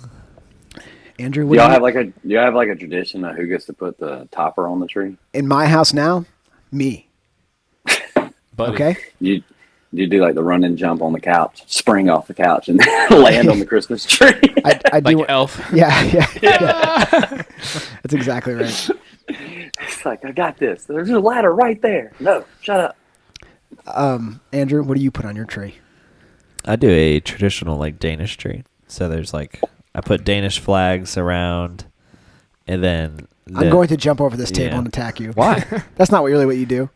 Andrew, Do what y'all do you- have like a tradition of who gets to put the topper on the tree? in my house now, me. Buddy. Okay. You do like the run and jump on the couch, spring off the couch, and land on the Christmas tree. I do. Like Elf. Yeah. That's exactly right. It's like I got this. There's a ladder right there. No, shut up. Andrew, what do you put on your tree? I do a traditional like Danish tree. So there's like I put Danish flags around, and then I'm going to jump over this table Yeah. and attack you. Why? That's not really what you do.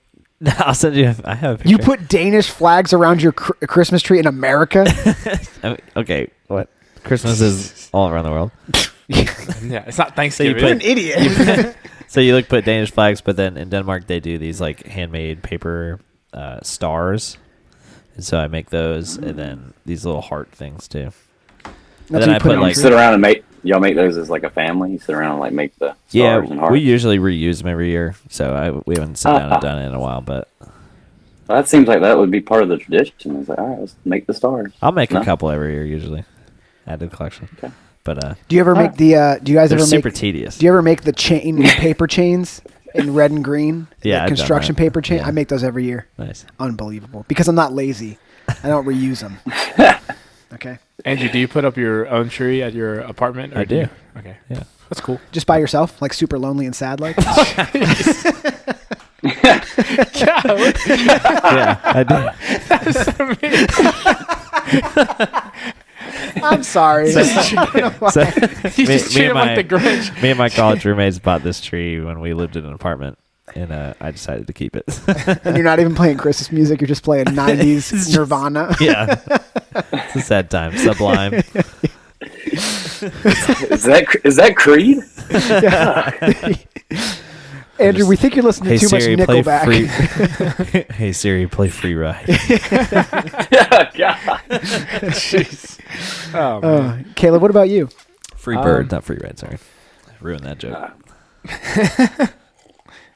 I'll send you. I have a picture. You put Danish flags around your Christmas tree in America? I mean, okay, what? Christmas is all around the world. Yeah, it's not Thanksgiving. You're an idiot. So you put Danish flags, but then in Denmark they do these like handmade paper stars, and so I make those, and then these little heart things too. That's then what I you put put on like your Sit around and y'all make those as like a family? You sit around and like make the Yeah, stars and hearts? we usually reuse them every year, so we haven't sat down and done it in a while. But Well, that seems like that would be part of the tradition. It's like, all right, let's make the stars. I'll make No? a couple every year usually. Add to the collection. Okay. But Do you ever make the? Do you guys they're ever super make? tedious. Do you ever make the chain paper chains in red and green? Yeah, the I've done construction that. paper chain. Yeah. I make those every year. Nice. Unbelievable. Because I'm not lazy. I don't reuse them. Okay. Andrew, do you put up your own tree at your apartment? Or I do. Okay. Yeah. That's cool. Just by yourself, like super lonely and sad, like. Yeah, I do. I'm sorry. So, You just treat me him like the Grinch. and my college roommates bought this tree when we lived in an apartment, and I decided to keep it. And you're not even playing Christmas music. You're just playing 90s Nirvana. Yeah, it's a sad time. Sublime. Is that Creed? Andrew, we think you're listening to too Siri, much play Nickelback. Hey Siri, play Free Ride. God. Jeez. Oh, man. Caleb, what about you? Free Bird, not Free Ride. Sorry, ruined that joke.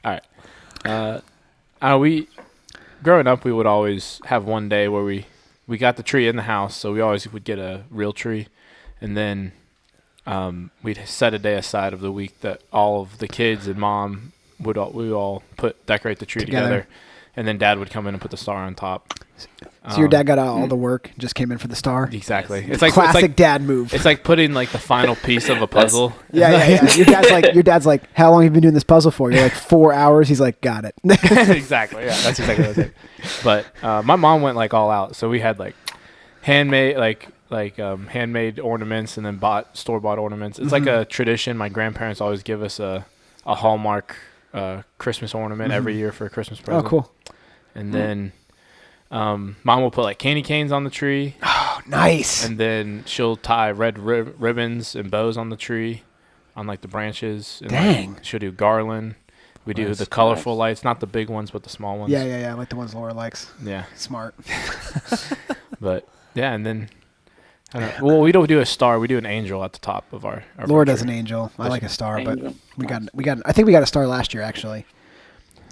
All right. We growing up, we would always have one day where we got the tree in the house, so we always would get a real tree, and then we'd set a day aside of the week that all of the kids and mom we all decorate the tree together, and then Dad would come in and put the star on top. So your dad got out all the work, just came in for the star. Exactly. It's like Classic dad move. It's like putting like the final piece of a puzzle. Yeah. Your dad's like, how long have you been doing this puzzle for? You're like 4 hours. He's like, got it. Exactly. Yeah, that's exactly what I was saying. But my mom went like all out, so we had like handmade handmade ornaments, and then store-bought ornaments. It's like a tradition. My grandparents always give us a Hallmark Christmas ornament every year for a Christmas present. Oh, cool. And then mom will put like candy canes on the tree. Oh, nice. And then she'll tie red ribbons and bows on the tree, on like the branches. And Dang. she'll do garland. We do the colorful lights, not the big ones, but the small ones. Yeah. I like the ones Laura likes. Yeah. Smart. But yeah, and then well, we don't do a star. We do an angel at the top of our Laura tree. does an angel. I like a star, Angel. but we got. I think we got a star last year, actually.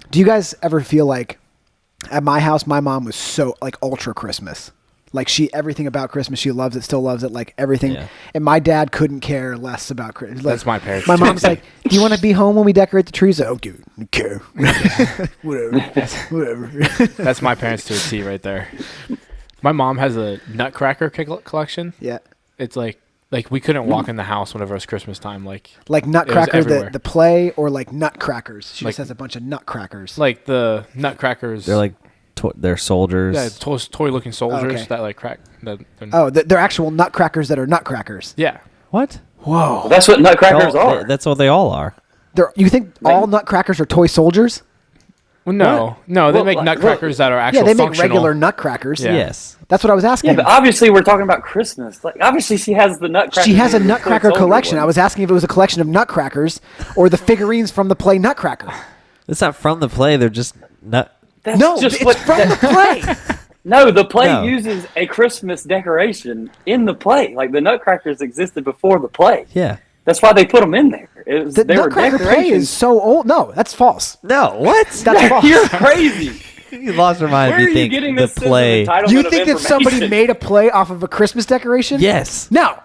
Do you guys ever feel like at my house, my mom was so like ultra Christmas, like everything about Christmas, she loves it, still loves it, like everything. Yeah. And my dad couldn't care less about Christmas. Like, That's my parents. my mom's like, "Do you want to be home when we decorate the trees?" Like, "Oh, dude, I don't care." Whatever. That's my parents to a T right there. My mom has a Nutcracker collection. Yeah. It's like we couldn't walk in the house whenever it was Christmas time. Like Nutcracker, everywhere. the play, or like Nutcrackers. She Like- just has a bunch of Nutcrackers. like the Nutcrackers. They're like they're soldiers. yeah, toy-looking soldiers Okay. that like crack. That, They're actual Nutcrackers that are Nutcrackers. yeah. What? Whoa. That's what Nutcrackers are. That's what they all are. You think all Nutcrackers are toy soldiers? Well, no, they Well, make like- Nutcrackers that are actual. Yeah, they make functional. regular Nutcrackers. Yeah. Yes. That's what I was asking. Yeah, but obviously we're talking about Christmas. Like, obviously she has the Nutcracker. She has a Nutcracker collection. I was asking if it was a collection of Nutcrackers or the figurines from the play Nutcracker. It's not from the play. They're just nut. That's No, just it's what from the play. No, the play No. uses a Christmas decoration in the play. Like the Nutcrackers existed before the play. Yeah. That's why they put them in there. The They were Nutcracker play decorations. is so old. No, that's false. No. What? That's false. You're crazy. You lost your mind Where if are you you think getting the this sense of play. entitlement You of think that somebody information? made a play off of a Christmas decoration? Yes. No.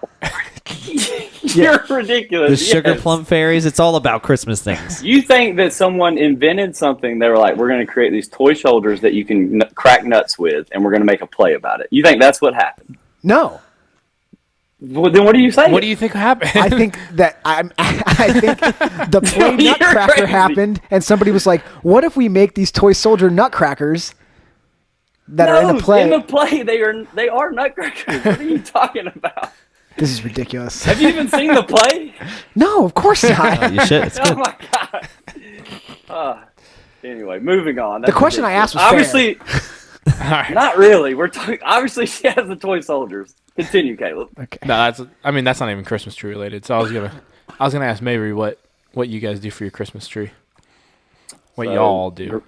You're ridiculous. The sugar yes. plum fairies. It's all about Christmas things. You think that someone invented something? They were like, "We're going to create these toy shoulders that you can crack nuts with, and we're going to make a play about it." You think that's what happened? No. Well, then what do you say? What do you think happened? I think that I think the play You're Nutcracker crazy. happened, and somebody was like, "What if we make these toy soldier Nutcrackers that are in the play?" In the play, they are Nutcrackers. What are you talking about? This is ridiculous. Have you even seen the play? No, of course not. You should. It's Oh good. my god. Anyway, moving on. The question I asked was obviously All right. not really. We're talking. Obviously, she has the toy soldiers. Continue, Caleb. Okay. No, that's not even Christmas tree related. So I was gonna ask Mabry what you guys do for your Christmas tree. What So, y'all do?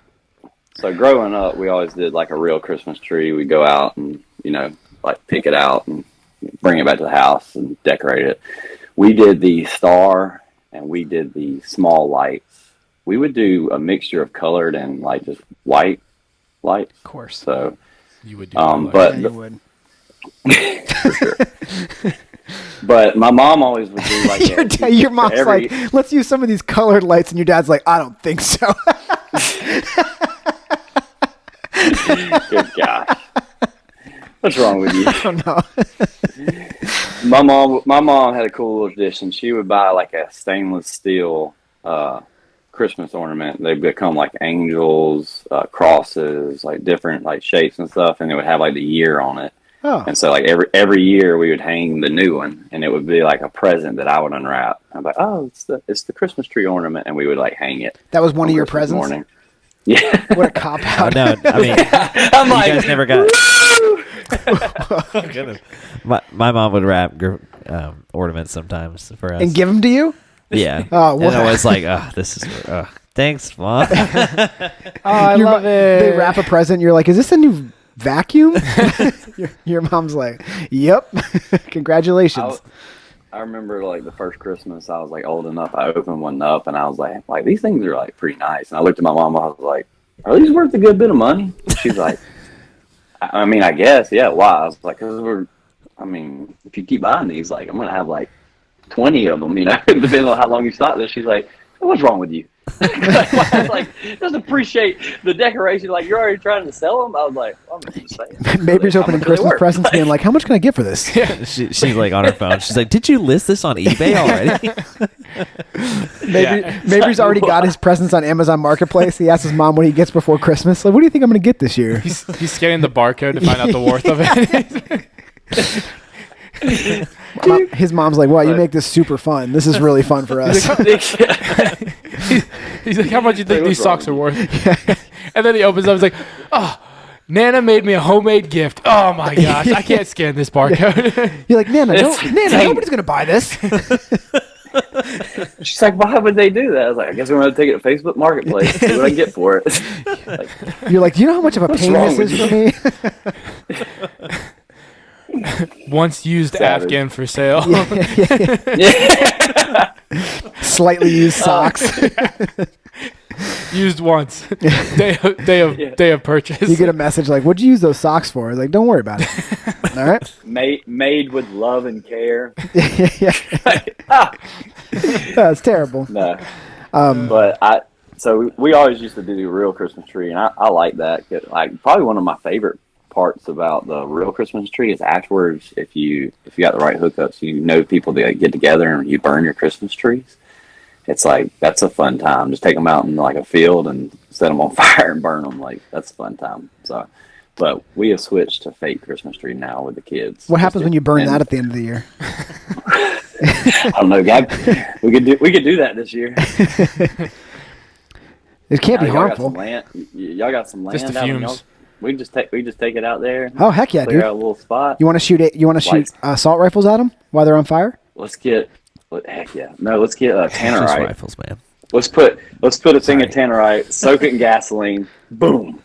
So growing up, we always did like a real Christmas tree. We go out and like pick it out and bring it back to the house and decorate it. we did the star and we did the small lights. We would do a mixture of colored and like just white lights. Of course. So, You would do but Yeah, you would. for sure. But my mom always would do like Your mom's every- like, let's use some of these colored lights, and your dad's like, I don't think so. Good gosh. What's wrong with you? I don't know. My mom had a cool little tradition. She would buy like a stainless steel Christmas ornament. They become like angels, crosses, like different like shapes and stuff, and it would have like the year on it. Oh, And so like every year we would hang the new one, and it would be like a present that I would unwrap. I'm like, oh, it's the Christmas tree ornament, and we would like hang it. that was one of your Christmas presents? morning. Yeah. What a cop Oh, out. no, I mean, I'm you like, guys never got. My mom would wrap ornaments sometimes for us. And give them to you? Yeah. Oh, and what? I was like, oh, this is. Thanks, Mom. Oh, I Your love mo- it. They wrap a present. You're like, is this a new vacuum? your mom's like, yep. Congratulations. I remember like the first Christmas I was like old enough. I opened one up and I was like these things are like pretty nice. And I looked at my mom. I was like, are these worth a good bit of money? She's like, I mean, I guess, yeah. Why? I was like, because if you keep buying these, like I'm gonna have like 20 of them. You know, depending on how long you stock this. She's like, what's wrong with you? I was like, just appreciate the decoration. Like you're already trying to sell them. I was like, I'm just saying. Mabry's How opening much do they Christmas worth? presents being like, how much can I get for this? She's like on her phone. She's like, did you list this on eBay already? Mabry's already got his presents on Amazon Marketplace. He asks his mom what he gets before Christmas. Like, what do you think I'm going to get this year? He's scanning the barcode to find out the worth of it. His mom's like, wow, you make this super fun. This is really fun for us. He's like, how much do you think What's these wrong socks are worth? And then he opens up. He's like, oh, Nana made me a homemade gift. Oh my gosh, I can't scan this barcode. You're like, Nana, nobody's going to buy this. She's like, why would they do that? I was like, I guess we're going to take it to Facebook Marketplace. See what I get for it. Like, You're like, do you know how much of a What's pain wrong this is for me? Once used Savage. Afghan for sale. yeah. Slightly used socks. Used once. Day of purchase. You get a message like, what'd you use those socks for? Like, don't worry about it. All right? Made with love and care. Yeah. That's terrible. No. But so we always used to do the real Christmas tree, and I like that. Like probably one of my favorite parts about the real Christmas tree is afterwards, if you got the right hookups, you know people that get together and you burn your Christmas trees. It's like, that's a fun time. Just take them out in like a field and set them on fire and burn them. Like, that's a fun time. So, but we have switched to fake Christmas tree now with the kids. What happens when you burn And- that at the end of the year? I don't know, Gab. We could do that this year. It can't be Y'all got harmful. some land. Y'all got some land Just the out in fumes. y'all. We just take it out there. Oh, heck yeah, Clear dude. out a little spot. You want to shoot it? You want to shoot assault rifles at them while they're on fire? Let's get tannerite. Just rifles, man. Let's put a thing of tannerite, soak it in gasoline, boom.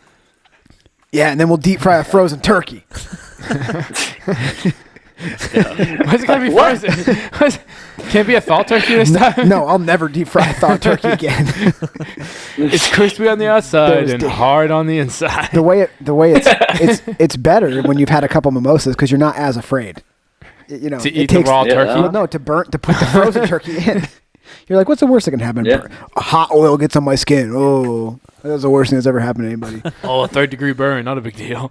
Yeah, and then we'll deep fry a frozen turkey. Why's it gotta be frozen? Can't be a thaw turkey this time? No, I'll never deep fry a thawed turkey again. It's crispy on the outside Those and days. hard on the inside. the way it's better when you've had a couple mimosas because you're not as afraid. You know, To it eat takes the raw Yeah. turkey? well, no, to put the frozen turkey in. You're like, what's the worst that can happen? Yeah. Hot oil gets on my skin. Oh, that's the worst thing that's ever happened to anybody. Oh, a 3rd-degree burn, not a big deal.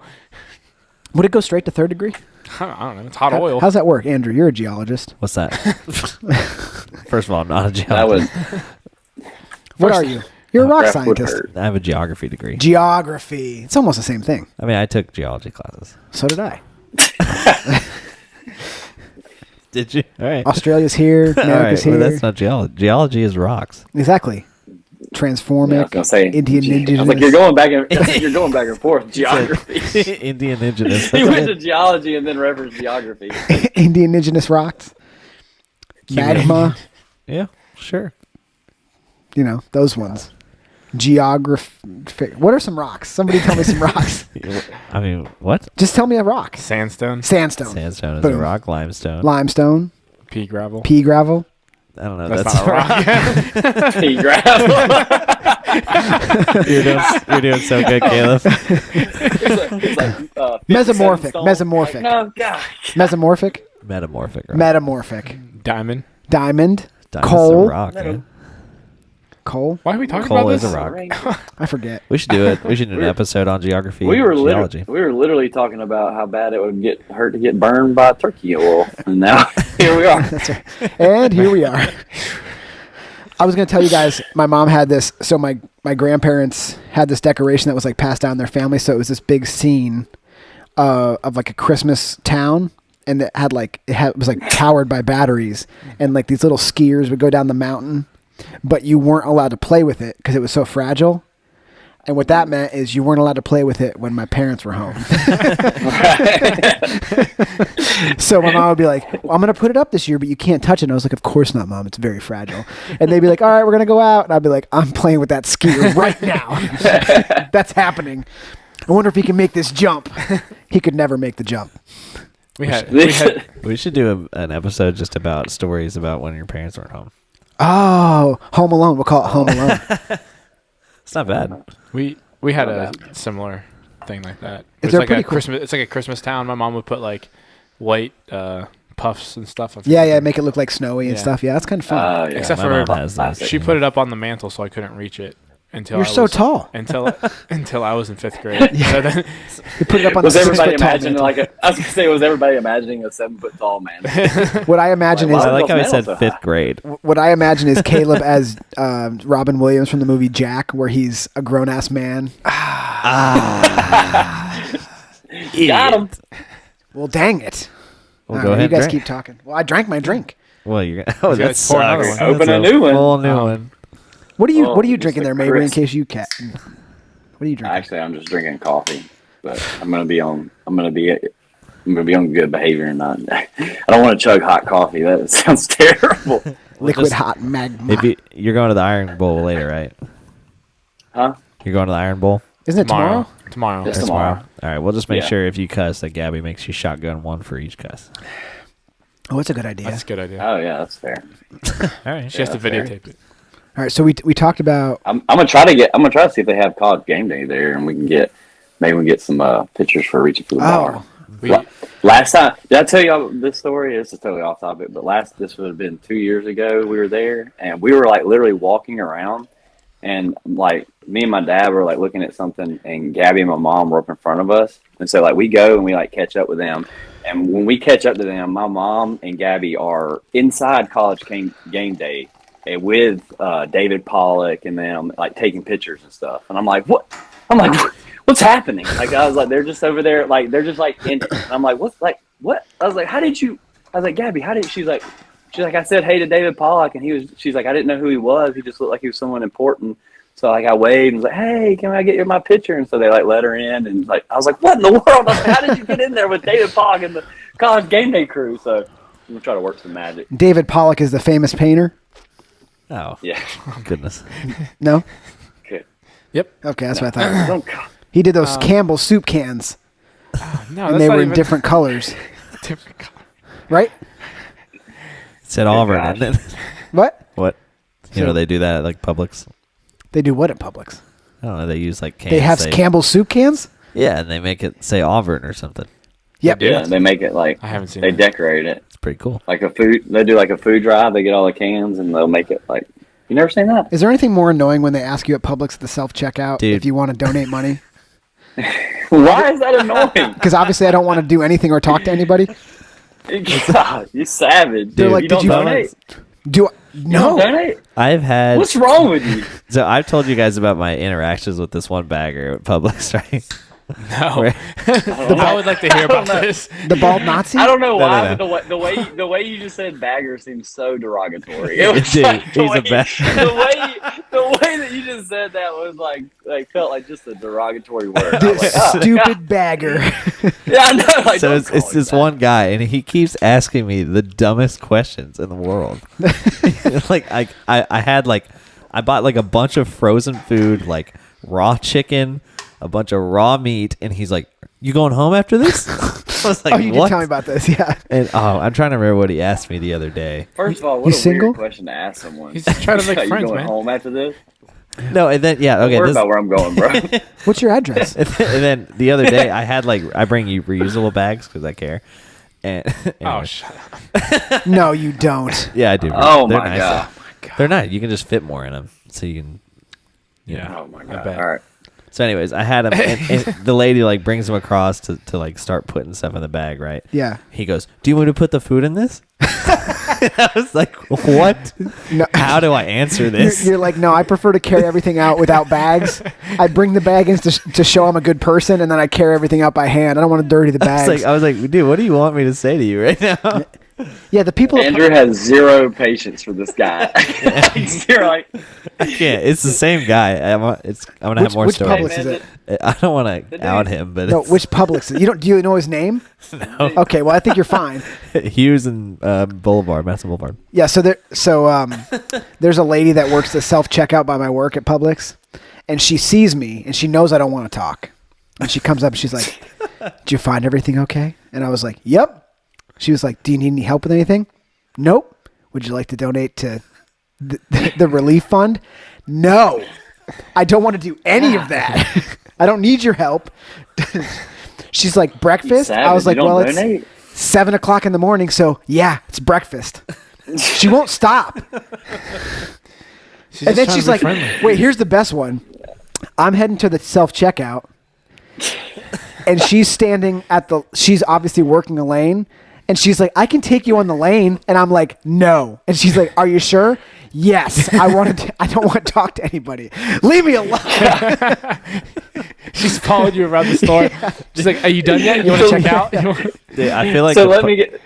Would it go straight to 3rd degree? I don't know. It's hot oil. How's that work, Andrew? You're a geologist. What's that? First of all, I'm not a That geologist. would What are you? You're a rock Crap would scientist. hurt. I have a geography degree. Geography. It's almost the same thing. I mean, I took geology classes. So did I. Did you? All right. Australia's here. All right. America's Well, here. that's not geology. Geology is rocks. Exactly. Yeah, I Transformic. was gonna say Indian I indigenous. was like, you're going back and forth. Geography. Indian indigenous. He went to geology and then referenced geography. Indian indigenous rocks. Magma. Yeah, sure. You know, those ones. Geography. What are some rocks? Somebody tell me some rocks. I mean, what? Just tell me a rock. Sandstone. Sandstone. Sandstone is a Boom. rock. Limestone. Limestone. Pea gravel. Pea gravel. I don't know. That's That's not a rock. Pea gravel. you're doing so good, Caleb. It's like, 57 Mesomorphic. stone. Mesomorphic. Like, no, God. Mesomorphic. Metamorphic. Right? Metamorphic. Diamond. Diamond. Diamond's Coal. a rock. Man. Coal. Why are we talking Coal about is this? a rock. I forget. We should do it. We should do an episode on geography We were and geology. literally talking about how bad it would hurt to get burned by turkey oil, and now here we are. That's right. And here we are. I was going to tell you guys, my mom had this. So my grandparents had this decoration that was like passed down in their family. So it was this big scene of like a Christmas town, and it had it was like powered by batteries, and like these little skiers would go down the mountain, but you weren't allowed to play with it because it was so fragile. And what that meant is you weren't allowed to play with it when my parents were home. So my mom would be like, well, I'm going to put it up this year, but you can't touch it. And I was like, of course not, Mom. It's very fragile. And they'd be like, all right, we're going to go out. And I'd be like, I'm playing with that skier right now. That's happening. I wonder if he can make this jump. He could never make the jump. We should do an episode just about stories about when your parents weren't home. Oh, Home Alone. We'll call it Home Alone. It's not bad. We had a similar thing like that. Is It's there like pretty a cool- Christmas. It's like a Christmas town. My mom would put like white puffs and stuff. Yeah, make it look like snowy and Yeah. stuff. Yeah, that's kind of fun. Yeah. Except My for mom has those. she put it up on the mantle, so I couldn't reach it until You're I so was, tall. until I was in 5th grade. So then, You put it up on Was the everybody 6 foot tall imagining mantle. I was gonna say, was everybody imagining a 7-foot tall man? What I imagine Like, is I like how he those said mantles are 5th high. grade. What I imagine is Caleb as Robin Williams from the movie Jack, where he's a grown ass man. Got him. Well, dang it! Well, All go right, ahead. You guys drink. keep talking. Well, I drank my drink. Well, you're gonna. Oh, He's gonna that pour another sucks. one. Open That's a new one. Full new one. What are you Oh, What are you just drinking a there, Mabry? In crisp. case you What are you drinking? Actually, I'm just drinking coffee, but I'm gonna be on good behavior and not. I don't want to chug hot coffee. That sounds terrible. Liquid just- hot magma. If you're going to the Iron Bowl later, right? Huh? You're going to the Iron Bowl Isn't it tomorrow? Tomorrow. Yes. or Tomorrow. All right. We'll just make Yeah. sure if you cuss that Gabby makes you shotgun one for each cuss. Oh, that's a good idea. That's a good idea. Oh yeah, that's fair. All right. She has to that's fair. videotape it. All right, so we talked about. I'm gonna try to see if they have college game day there, and we can get some pictures for reaching for the bar. We, Last time, did I tell y'all this story? This is totally off topic, but this would have been 2 years ago. We were there, and we were like literally walking around, and like me and my dad were like looking at something, and Gabby and my mom were up in front of us, and so like we go and we like catch up with them, and when we catch up to them, my mom and Gabby are inside college game day, and with David Pollock and them like taking pictures and stuff, and I'm like, what? I'm like, what's happening? Like, I was like, they're just over there, like, they're just like in it. And I'm like, what? I was like, how did you? I was like, Gabby, how did? She's like, I said hey to David Pollock, and she's like, I didn't know who he was. He just looked like he was someone important. So like, I waved and was like, hey, can I get my picture? And so they like let her in, and like, I was like, what in the world? I was like, how did you get in there with David Pollock and the college game day crew? So I'm gonna try to work some magic. David Pollock is the famous painter. Oh, Yeah. goodness. No. Okay. Okay, that's what I thought. Oh, God. He did those Campbell soup cans, no, and that's they not were in even different colors, different color. right? It said Auburn, gosh. didn't it? What? What? You know, they do that at like Publix. They do what at Publix? I don't know. They use like cans. They have Campbell soup cans. Yeah, and they make it say Auburn or something. Yep. They do? Yeah, they make it like I haven't seen they that. decorate it. It's pretty cool. Like a food, they do like a food drive. They get all the cans and they'll make it like. You never seen that? Is there anything more annoying when they ask you at Publix at the self checkout Dude. if you want to donate money? Why is that annoying? Because obviously I don't want to do anything or talk to anybody. God, you savage. They're Dude, like, you "Did don't you- donate? Do I, You don't no? donate? I've had. What's wrong with you? So I've told you guys about my interactions with this one bagger at Publix, right? No. Right. I would like to hear about this. The bald Nazi? I don't know No, why, no. but the way you just said bagger seems so derogatory. It was Dude, like, he's a bag. the way that you just said that was like felt like just a derogatory word. I was This like, oh, stupid bagger. yeah, I know. Like, So don't it's call it this that. one guy, and he keeps asking me the dumbest questions in the world. Like I had like I bought like a bunch of frozen food, like raw chicken, a bunch of raw meat, and he's like, "You going home after this?" was like, Oh, you what? did tell me about this. Yeah. And I'm trying to remember what he asked me the other day. First of all, what He's a single? weird question to ask someone. He's just trying to make Are you friends, going man. home after this? No, and then okay, Don't worry this, about where I'm going, bro. What's your address? and then the other day I bring you reusable bags because I care. And Oh, anyway. shut up. No, you don't. Yeah, I do. Oh They're my nice. god. They're not. You can just fit more in them, so you can. Yeah. Oh my I god. bet. All right. So, anyways, I had him, and the lady like brings him across to like start putting stuff in the bag, right? Yeah. He goes, "Do you want me to put the food in this?" I was like, "What? No. How do I answer this?" You're like, no, I prefer to carry everything out without bags. I bring the bag in to show I'm a good person, and then I carry everything out by hand. I don't want to dirty the bags. I was like, dude, what do you want me to say to you right now? Yeah, the people. Andrew has zero patience for this guy. Zero. Like, I can't. It's the same guy. I'm gonna have more which stories. Publix is it? I don't want The to out dude- him, but No, it's which Publix? Do you know his name? no. Okay, well I think you're fine. Hughes and Boulevard, Madison Boulevard. Yeah, there's a lady that works the self checkout by my work at Publix, and she sees me and she knows I don't want to talk, and she comes up and she's like, "Did you find everything okay?" And I was like, "Yep." She was like, "Do you need any help with anything?" "Nope." "Would you like to donate to the relief fund?" "No, I don't want to do any of that. I don't need your help." She's like, "Breakfast?" I was like, You don't "Well, donate? it's 7 o'clock in the morning, so yeah, it's breakfast." She won't stop. She's And just then trying she's to be like, friendly. wait, here's the best one. I'm heading to the self-checkout, and she's standing she's obviously working a lane, and she's like, "I can take you on the lane." And I'm like, "No." And she's like, "Are you sure?" "Yes, I don't want to talk to anybody. Leave me alone." She's followed you around the store. She's like, "Are you done yet? You want to check out?" Dude, I feel like So let me get.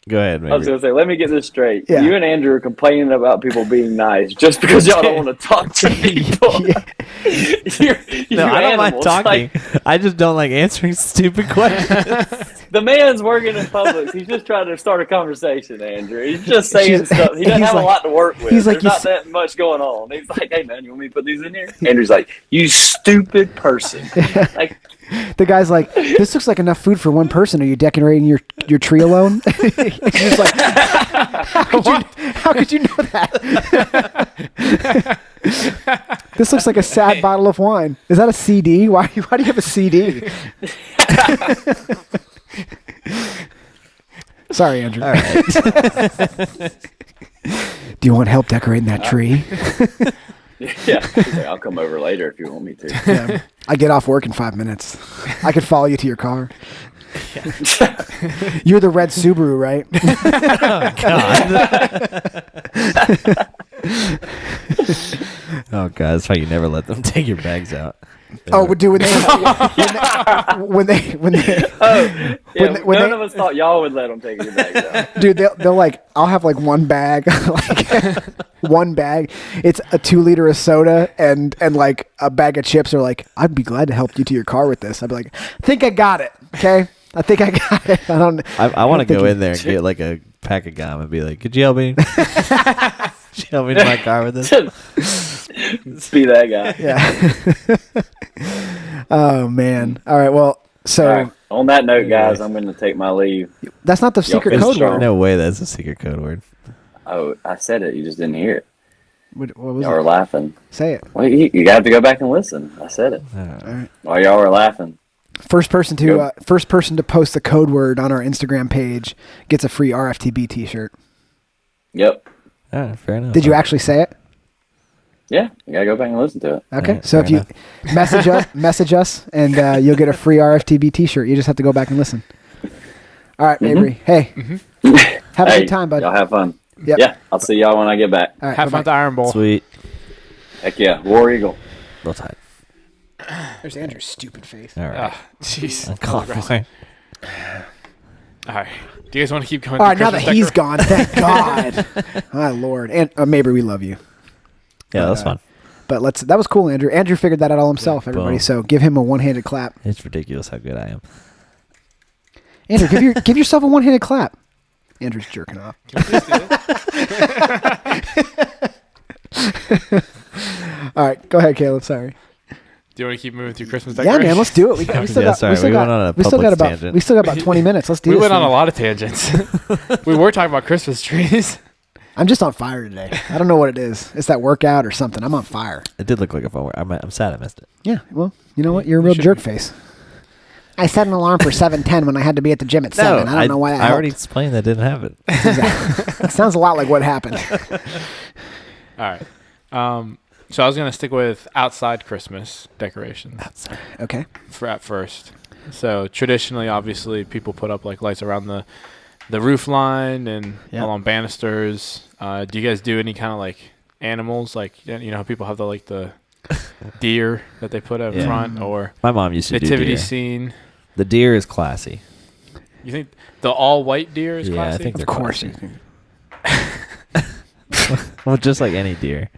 Go ahead, I was maybe. gonna say, let me get this straight. Yeah. You and Andrew are complaining about people being nice just because y'all don't want to talk to people. You're No, I don't mind animals. talking. Like, I just don't like answering stupid questions. the man's working in Publix. He's just trying to start a conversation, Andrew. He's just saying She's- stuff. He doesn't he's have like- a lot to work with. he's like, There's not that much going on. He's like, "Hey man, you want me to put these in here?" Andrew's like, "You stupid person." Like, The guy's like, "This looks like enough food for one person. Are you decorating your tree alone?" She's just like, how could you know that? This looks like a sad bottle of wine. Is that a CD? Why do you have a CD? Sorry, Andrew. All right. Do you want help decorating that tree? yeah, he's like, "I'll come over later if you want me to." Yeah. I get off work in 5 minutes. I could follow you to your car. You're the red Subaru, right? Oh god, that's why you never let them take your bags out. Oh, we do when they when they Oh, yeah, when none they- of us thought y'all would let them take your bags out. dude, they'll like, I'll have like one bag, like one bag. It's a 2 liter of soda and like a bag of chips. Or like, "I'd be glad to help you to your car with this." I'd be like, "I think I got it. Okay, I think I got it." I don't. I want to think go you- in there and get like a pack of gum and be like, "Could you help me? Could you help me to my car with this?" Be that guy. Yeah. Oh man. All right. Well, so All right. On that note, guys, I'm going to take my leave. that's not the secret finish code strong. word. No way, that's a secret code word. Oh, I said it. You just didn't hear it. What was Y'all were it? laughing. Say it. Well, you got to go back and listen. I said it. All right. While y'all were laughing. First person Go. to post the code word on our Instagram page gets a free RFTB T-shirt. Yep. Oh, fair enough. Did you actually say it? Yeah, you got to go back and listen to it. Okay. Alright, So if fair you message us, and you'll get a free RFTB T-shirt. You just have to go back and listen. All right, Mabry. Hey, have a Hey, good time, bud. y'all have fun. Yep. Yeah, I'll see y'all when I get back. All right, Have fun at the Iron Bowl. Sweet. Heck yeah, War Eagle. Real tight. There's Andrew's stupid face. All right. Jeez. Uncomfortable. All right. Do you guys want to keep going? All through right, now that Christmas he's decor- gone, thank God. My Lord. And Mabry, we love you. Yeah, that's fun. But that was cool, Andrew. Andrew figured that out all himself, everybody. boom. So give him a one-handed clap. It's ridiculous how good I am. Andrew, give yourself a one-handed clap. Andrew's jerking off. Can we please do this? All right, go ahead, Caleb. Sorry. Do you want to keep moving through Christmas Yeah, decorations? man, let's do it. We still got, sorry, we still we got, went on a we still got Publix about, tangent. we still got about 20 minutes. Let's do We this. went on thing. a lot of tangents. We were talking about Christmas trees. I'm just on fire today. I don't know what it is. It's that workout or something. I'm on fire. It did look like a phone. I'm sad I missed it. Yeah, well, you know what? You're a real should jerk be. face. I set an alarm for 7:10 when I had to be at the gym at 7. I don't know why that I already helped. explained that didn't happen. It sounds a lot like what happened. All right. So I was gonna stick with outside Christmas decorations Okay. for at first. So traditionally, obviously, people put up like lights around the roof line and Yeah. along banisters. Do you guys do any kind of like animals? Like you know, how people have the deer that they put up Yeah. front, or My mom used to do nativity deer. scene. The deer is classy. You think the all white deer is Yeah, classy? I think Of they're course. classy. Well, just like any deer.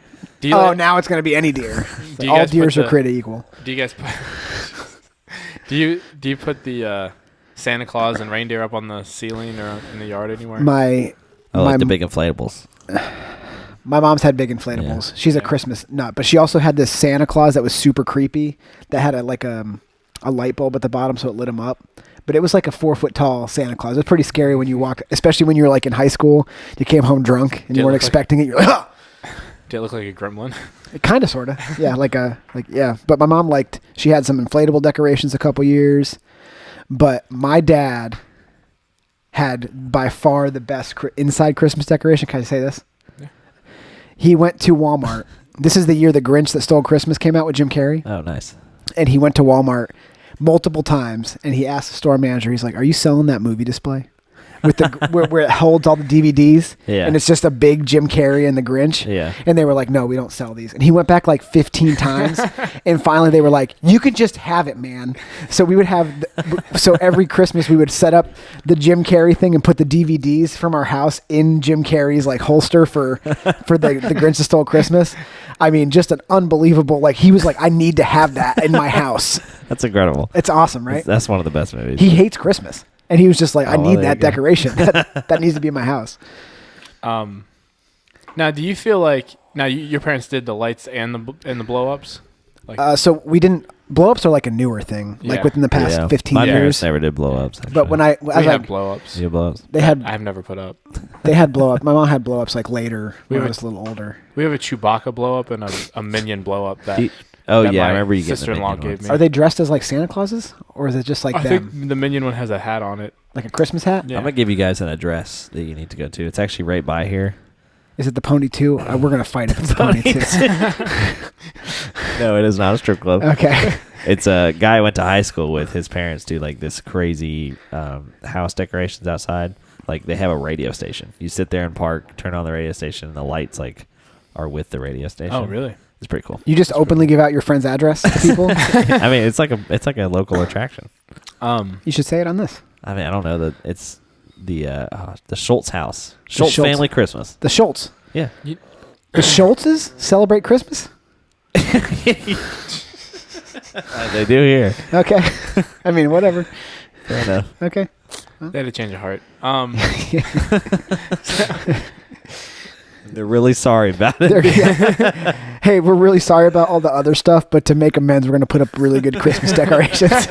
Do you Oh, like- now it's going to be any deer. Do you All guys put deers are the- created equal. Do you guys put do you put the Santa Claus and reindeer up on the ceiling or in the yard anywhere? My Like the My- big inflatables. my mom's had big inflatables. She's a Christmas nut, but she also had this Santa Claus that was super creepy that had a light bulb at the bottom so it lit him up. But it was like a 4-foot tall Santa Claus. It was pretty scary when you walk, especially when you were like in high school. You came home drunk and Did you it weren't look like- expecting it. You're like, ah! Did it look like a gremlin? Kind of, sort of. Yeah, yeah. But my mom she had some inflatable decorations a couple years. But my dad had by far the best inside Christmas decoration. Can I say this? Yeah. He went to Walmart. This is the year The Grinch That Stole Christmas came out with Jim Carrey. Oh, nice. And he went to Walmart multiple times and he asked the store manager, he's like, "Are you selling that movie display with the where it holds all the DVDs?" Yeah. And it's just a big Jim Carrey and the Grinch. Yeah. And they were like, "No, we don't sell these." And he went back like 15 times. And finally they were like, "You can just have it, man." So we would have, so every Christmas we would set up the Jim Carrey thing and put the DVDs from our house in Jim Carrey's like holster for the Grinch That Stole Christmas. I mean, just an unbelievable, like he was like, "I need to have that in my house." That's incredible. It's awesome, right? That's one of the best movies. He hates Christmas. And he was just like, "I Oh, well, need there that you go. decoration. That needs to be in my house." Now, do you feel like your parents did the lights and the blow ups? Like, So we didn't, blow-ups are like a newer thing, Yeah. like within the past Yeah. 15 My years. parents never did blow-ups. But when I we was have like, blow ups. You blow-ups? they had I've never put up. blow-up. My mom had blow-ups like later We when I would- was a little older. We have a Chewbacca blow up and a Minion blow up that. Oh, that yeah. I my remember you getting the sister-in-law Minion gave ones. me. Are they dressed as like Santa Clauses? Or is it just like I them? think the Minion one has a hat on it. Like a Christmas hat? Yeah. I'm going to give you guys an address that you need to go to. It's actually right by here. Is it the Pony 2? We're going to fight if it's the Pony 2. No, it is not a strip club. Okay. It's a guy I went to high school with. His parents do like this crazy house decorations outside. Like they have a radio station. You sit there and park, turn on the radio station, and the lights like are with the radio station. Oh, really? It's pretty cool. You just openly give out your friend's address to people? I mean, it's like a local attraction. You should say it on this. I mean, I don't know that it's the Schultz house. Schultz Schultz. family Christmas. The Schultz. Yeah. The Schultzes celebrate Christmas? They do here. Okay. I mean, whatever. Fair enough. Okay. They had a change of heart. They're really sorry about it. Hey, we're really sorry about all the other stuff, but to make amends, we're going to put up really good Christmas decorations.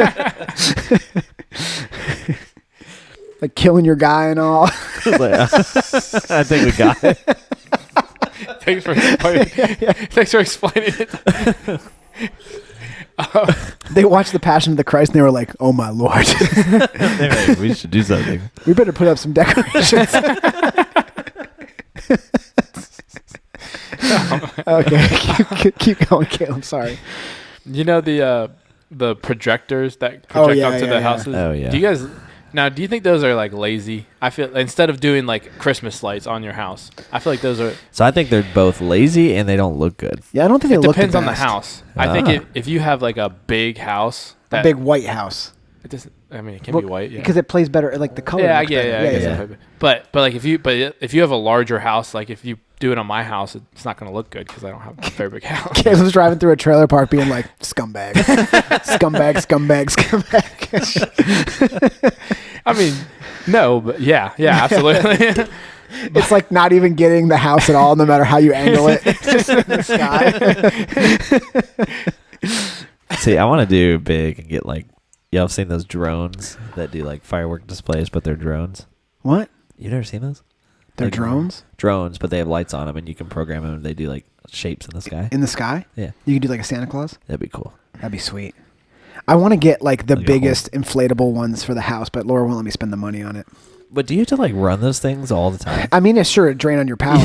Like killing your guy and all. I think we got it. Thanks for explaining it. They watched The Passion of the Christ and they were like, "Oh my Lord." Anyway, we should do something. We better put up some decorations. Okay, keep going, Caleb. Sorry. You know the projectors that project yeah, onto yeah, the yeah. houses? Oh, yeah. Do you guys do you think those are like lazy? I feel instead of doing like Christmas lights on your house, I feel like those are. So I think they're both lazy and they don't look good. Yeah, I don't think they It look depends the on the best. house. I think if you have like a big house, A big white house. it doesn't. I mean, it can be white. Yeah. Because it plays better. Like the color. yeah, looks yeah, better. yeah, yeah, yeah. But like if you have a larger house, like if you do it on my house, it's not going to look good because I don't have a very big house. Caleb's driving through a trailer park being like, "Scumbag, scumbag, scumbag, scumbag." I mean, no, but yeah, absolutely. It's like not even getting the house at all, no matter how you angle it. It's just in the sky. See, I want to do big and get like, y'all have seen those drones that do like firework displays, but they're drones. What? You never seen those? They're Like, drones Drones, but they have lights on them, and you can program them. And they do like shapes in the sky. in the sky. Yeah, You could do like a Santa Claus. that'd be cool. That'd be sweet. I want to get like the Like a biggest inflatable ones for the house, but Laura won't let me spend the money on it. But do you have to like run those things all the time? I mean, it's sure a drain on your power.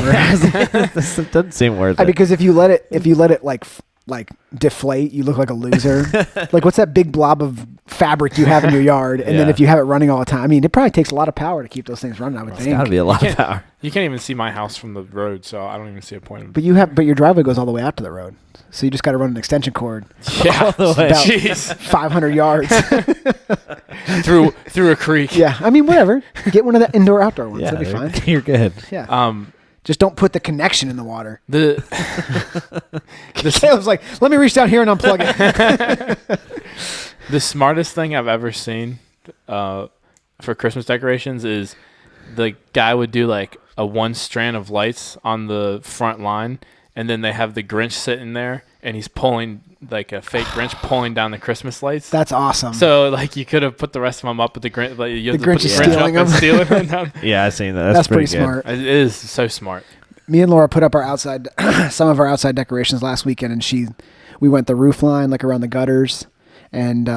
This doesn't seem worth it. Because if you let it like deflate, you look like a loser. Like what's that big blob of fabric you have in your yard? And then Yeah. if you have it running all the time, I mean, it probably takes a lot of power to keep those things running. I would It's think. got to be a lot of power. You can't even see my house from the road, so I don't even see a point. In But your driveway goes all the way out to the road, so you just got to run an extension cord yeah, All the way. about jeez, 500 yards. through a creek. Yeah, I mean, whatever. Get one of the indoor-outdoor ones. Yeah, That'd be fine. you're good. Yeah. Just don't put the connection in the water. The Caleb's like, let me reach down here and unplug it. the smartest thing I've ever seen for Christmas decorations is the guy would do like a one strand of lights on the front line, and then they have the Grinch sitting there, and he's pulling like a fake Grinch pulling down the Christmas lights. That's awesome. So like you could have put the rest of them up, but the Grinch, like, you have The to Grinch put the is Grinch stealing up and them. stealing them down. Yeah, I've seen that. That's pretty good. smart. It is so smart. Me and Laura put up our some of our outside decorations last weekend, and we went the roof line, like around the gutters, and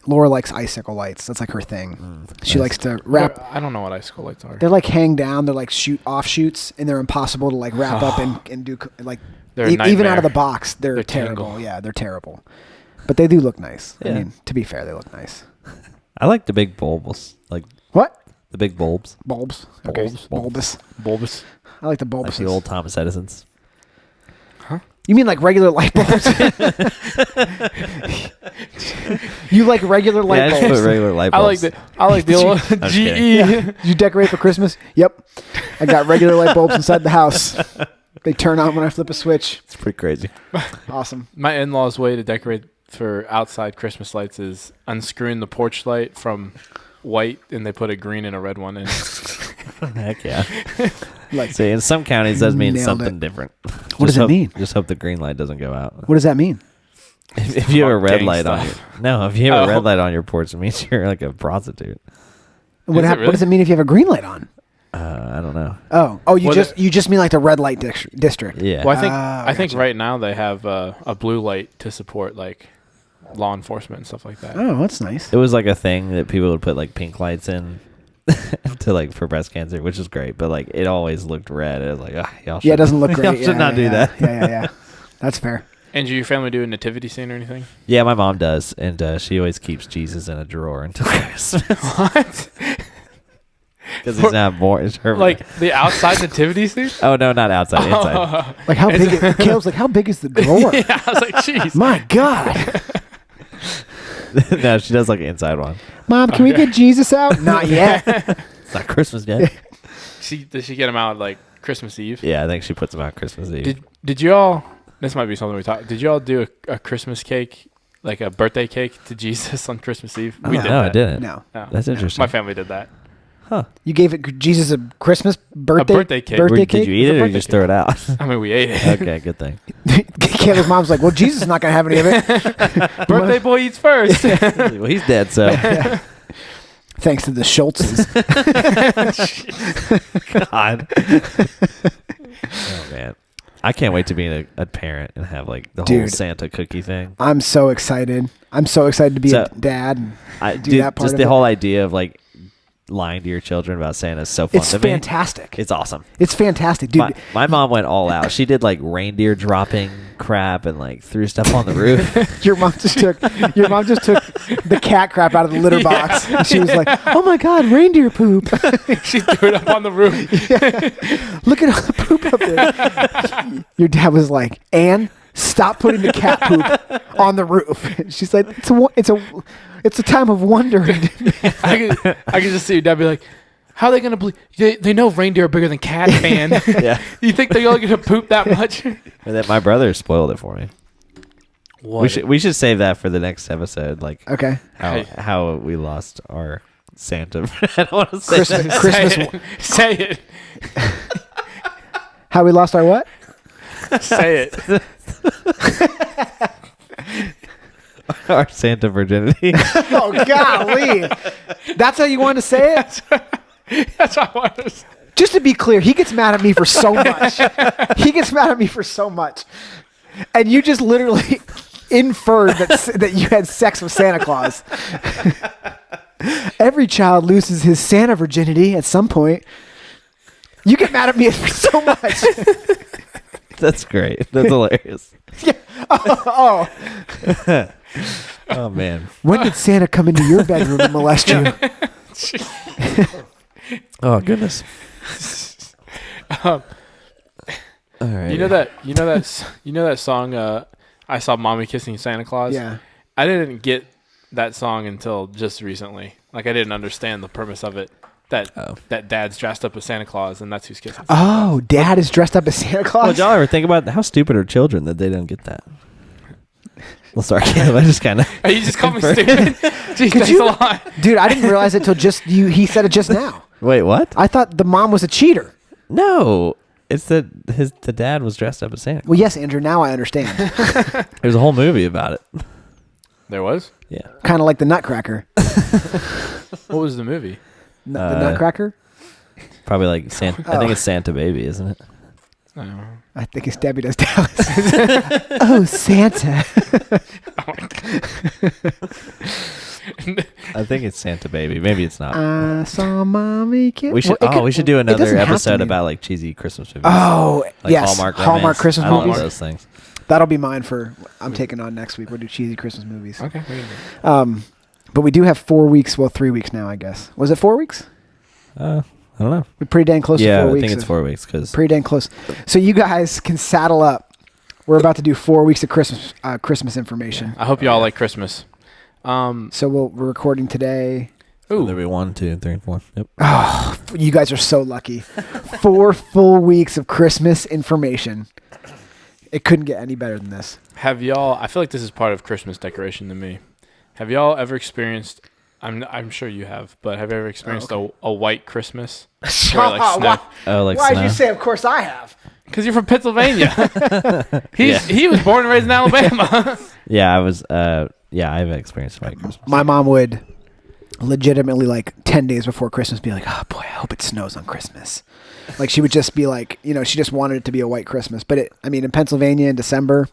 Laura likes icicle lights. That's like her thing. She likes to wrap. I don't know what icicle lights are. They're like hang down. They're like offshoots, and they're impossible to like wrap up and do like They're a even out nightmare. of the box. They're terrible. tangle. Yeah, they're terrible. But they do look nice. Yeah. I mean, to be fair, they look nice. I like the big bulbs, like What? the big bulbs, Bulbs. Okay. Bulbous. Bulbous. I like the like bulbous. the old Thomas Edisons. You mean like regular light bulbs? You like regular light Yeah, I just bulbs? put regular light I bulbs. like the old just GE. kidding. Did you decorate for Christmas? Yep. I got regular light bulbs inside the house. They turn on when I flip a switch. It's pretty crazy. Awesome. My in-laws' way to decorate for outside Christmas lights is unscrewing the porch light from white, and they put a green and a red one in. Heck yeah. Like, See, in some counties, that means Nailed something it. different. What does it mean? Just hope the green light doesn't go out. what does that mean? If you have a red Gang light on stuff. your if you have a Oh. red light on your porch, it means you're like a prostitute. What, Is it what really? does it mean if you have a green light on? I don't know. Oh, you Well, just mean like the red light district. Yeah. Well, I think Ah, I think gotcha. right now they have a blue light to support like law enforcement and stuff like that. Oh, that's nice. It was like a thing that people would put like pink lights in to like for breast cancer, which is great, but like it always looked red. It was like, y'all should, Yeah, it doesn't look great. y'all should Yeah, not do yeah, that. Yeah. That's fair. And do your family do a nativity scene or anything? Yeah, my mom does, and she always keeps Jesus in a drawer until Christmas What? because he's not born. It's her. Like the outside nativity scene? oh no, not outside, inside. Like how big? Caleb's like, how big is the drawer? Yeah, I was like, jeez. My God, No, she does like an inside one. Mom, can we get Jesus out? Not yet. It's not Christmas yet. Does she get them out like Christmas Eve? Yeah, I think she puts them out Christmas Eve. Did you all? This might be something we talked. Did you all do a Christmas cake, like a birthday cake to Jesus on Christmas Eve? no, I didn't. No, No. That's interesting. My family did that. Huh? you gave it Jesus a Christmas birthday birthday cake. Birthday Did cake. you eat It was it a or you birthday just throw it out? I mean, we ate it. Okay, good thing. Caleb's mom's like, well, Jesus is not gonna have any of it. Birthday boy eats first. Well, he's dead, so Thanks to the Schultzes. God. Oh man, I can't wait to be a parent and have like the whole Dude. Santa cookie thing. I'm so excited. I'm so excited to be a So- dad. and I do that part just of the it. whole idea of like lying to your children about Santa is so fun It's to me. fantastic. It's awesome. It's fantastic, dude. My mom went all out. She did like reindeer dropping crap and like threw stuff on the roof. Your mom just took the cat crap out of the litter box. And she was like, "Oh my God, reindeer poop! She threw it up on the roof. Look at all the poop up there." Your dad was like, "Anne, stop putting the cat poop on the roof." She's like, "It's a time of wonder." I could just see your dad be like, "How are they gonna believe? They know reindeer are bigger than cats, man. Yeah. You think they're all gonna poop that much?" And then my brother spoiled it for me. What? We should save that for the next episode. Like Okay. how we lost our Santa. I don't want to say that. Christmas. Say it. How we lost our what? Say it. Our Santa virginity. Oh, golly. That's how you want to say it? That's what I wanted to say. Just to be clear, he gets mad at me for so much. He gets mad at me for so much. And you just literally inferred that you had sex with Santa Claus. Every child loses his Santa virginity at some point. You get mad at me for so much. That's great. That's hilarious. Yeah. Oh. Oh, man. When did Santa come into your bedroom and molest you? Oh, goodness. Um, All right. you know that song, I Saw Mommy Kissing Santa Claus? Yeah. I didn't get that song until just recently. Like, I didn't understand the premise of it. That dad's dressed up as Santa Claus, and that's who's kissing Santa Claus. Oh, Dad is dressed up as Santa Well, Claus? did y'all ever think about how stupid are children that they didn't get that? Well, sorry, Caleb, I just kind of... Hey, you just called me stupid? Jeez, thanks you- a lot. Dude, I didn't realize it till just you. He said it just now. Wait, what? I thought the mom was a cheater. No, it's that the dad was dressed up as Santa. Well, yes, Andrew, now I understand. There's a whole movie about it. There was? Yeah. Kind of like the Nutcracker. What was the movie? The Nutcracker? Probably like Santa. I think it's Santa Baby, isn't it? I don't know. I think it's Debbie Does Dallas. Oh, Santa. I think it's Santa Baby. Maybe it's not. I saw mommy kiss. We should. We should do another episode about like cheesy Christmas movies. Oh, like yes. Hallmark Christmas I love movies. those things. That'll be mine I'm taking on next week. We'll do cheesy Christmas movies. Okay. We can do it. But we do have 4 weeks. Well, 3 weeks now, I guess. Was it 4 weeks? I don't know. We're pretty dang close to 4 weeks. I think it's 4 weeks because Pretty dang close. So you guys can saddle up. We're about to do 4 weeks of Christmas information. I hope y'all like Christmas. So we're recording today. there'll be 1, 2, 3, 4. Yep. Oh, you guys are so lucky. 4 full weeks of Christmas information. It couldn't get any better than this. Have y'all? I feel like this is part of Christmas decoration to me. Have y'all ever experienced? I'm sure you have, but have you ever experienced a white Christmas? Where, like, snow? Oh, like Why'd snow. you say? Of course I have. Because you're from Pennsylvania. He was born and raised in Alabama. Yeah, I was. Yeah, I've experienced white Christmas. My mom would legitimately, like 10 days before Christmas, be like, "Oh boy, I hope it snows on Christmas." Like she would just be like, she just wanted it to be a white Christmas. But in Pennsylvania in December,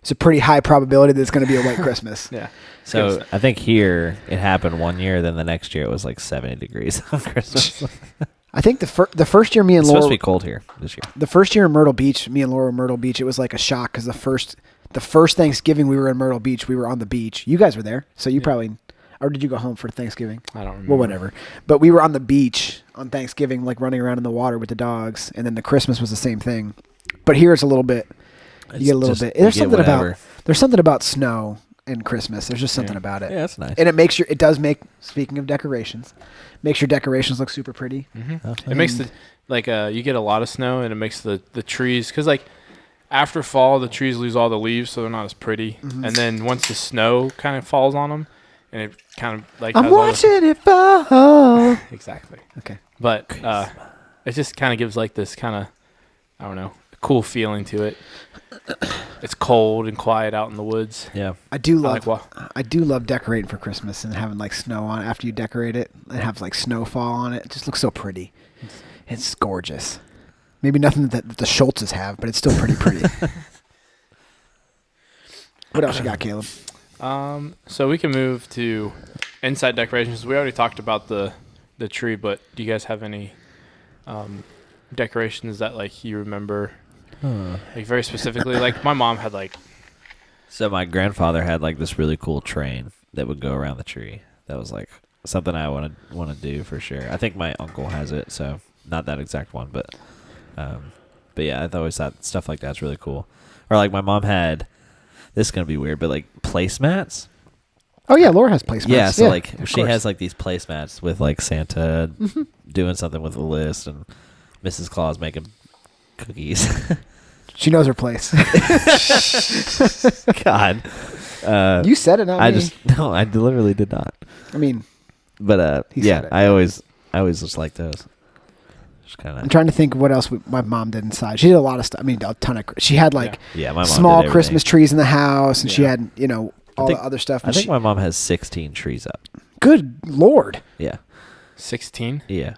it's a pretty high probability that it's going to be a white Christmas. Yeah. So I think here it happened one year. Then the next year it was like 70 degrees on Christmas. I think the first year me and It's Laura supposed to be cold here this year. The first year in Myrtle Beach, me and Laura were in Myrtle Beach, it was like a shock because the first Thanksgiving we were in Myrtle Beach, we were on the beach. You guys were there, so you probably, or did you go home for Thanksgiving? I don't remember. Well, whatever. But we were on the beach on Thanksgiving, like running around in the water with the dogs, and then the Christmas was the same thing. But here it's a little bit. You get a little bit. There's something about snow and Christmas. There's just something about it. Yeah, that's nice. And it does make. Speaking of decorations, makes your decorations look super pretty. Mm-hmm. It makes you get a lot of snow, and it makes the trees, because like after fall the trees lose all the leaves, so they're not as pretty. Mm-hmm. And then once the snow kind of falls on them, and it kind of like I'm watching it fall. Exactly. Okay. But it just kind of gives like this kind of, I don't know, cool feeling to it. It's cold and quiet out in the woods. Yeah. I do love decorating for Christmas and having like snow on it after you decorate it and have like snowfall on it. It just looks so pretty. It's gorgeous. Maybe nothing that the Schultzes have, but it's still pretty. What else you got, Caleb? So we can move to inside decorations. We already talked about the tree, but do you guys have any decorations that like you remember? Like very specifically, like my mom had like. So my grandfather had like this really cool train that would go around the tree. That was like something I want to do for sure. I think my uncle has it, so not that exact one, but yeah, I always thought stuff like that's really cool. Or like my mom had. This is gonna be weird, but like placemats. Oh yeah, Laura has placemats. Yeah, so like she course. has like these placemats with like Santa doing something with a list and Mrs. Claus making cookies. She knows her place. God. You said it, not me. I literally did not. I mean, but he yeah, said it. I always just like those. Just kind I'm of. trying to think what else my mom did inside. She did a lot of stuff. I mean, a ton of. She had like Yeah, my mom small did Christmas trees in the house, and she Yeah. had all the other stuff. I think my mom has 16 trees up. Good Lord. Yeah. 16. Yeah.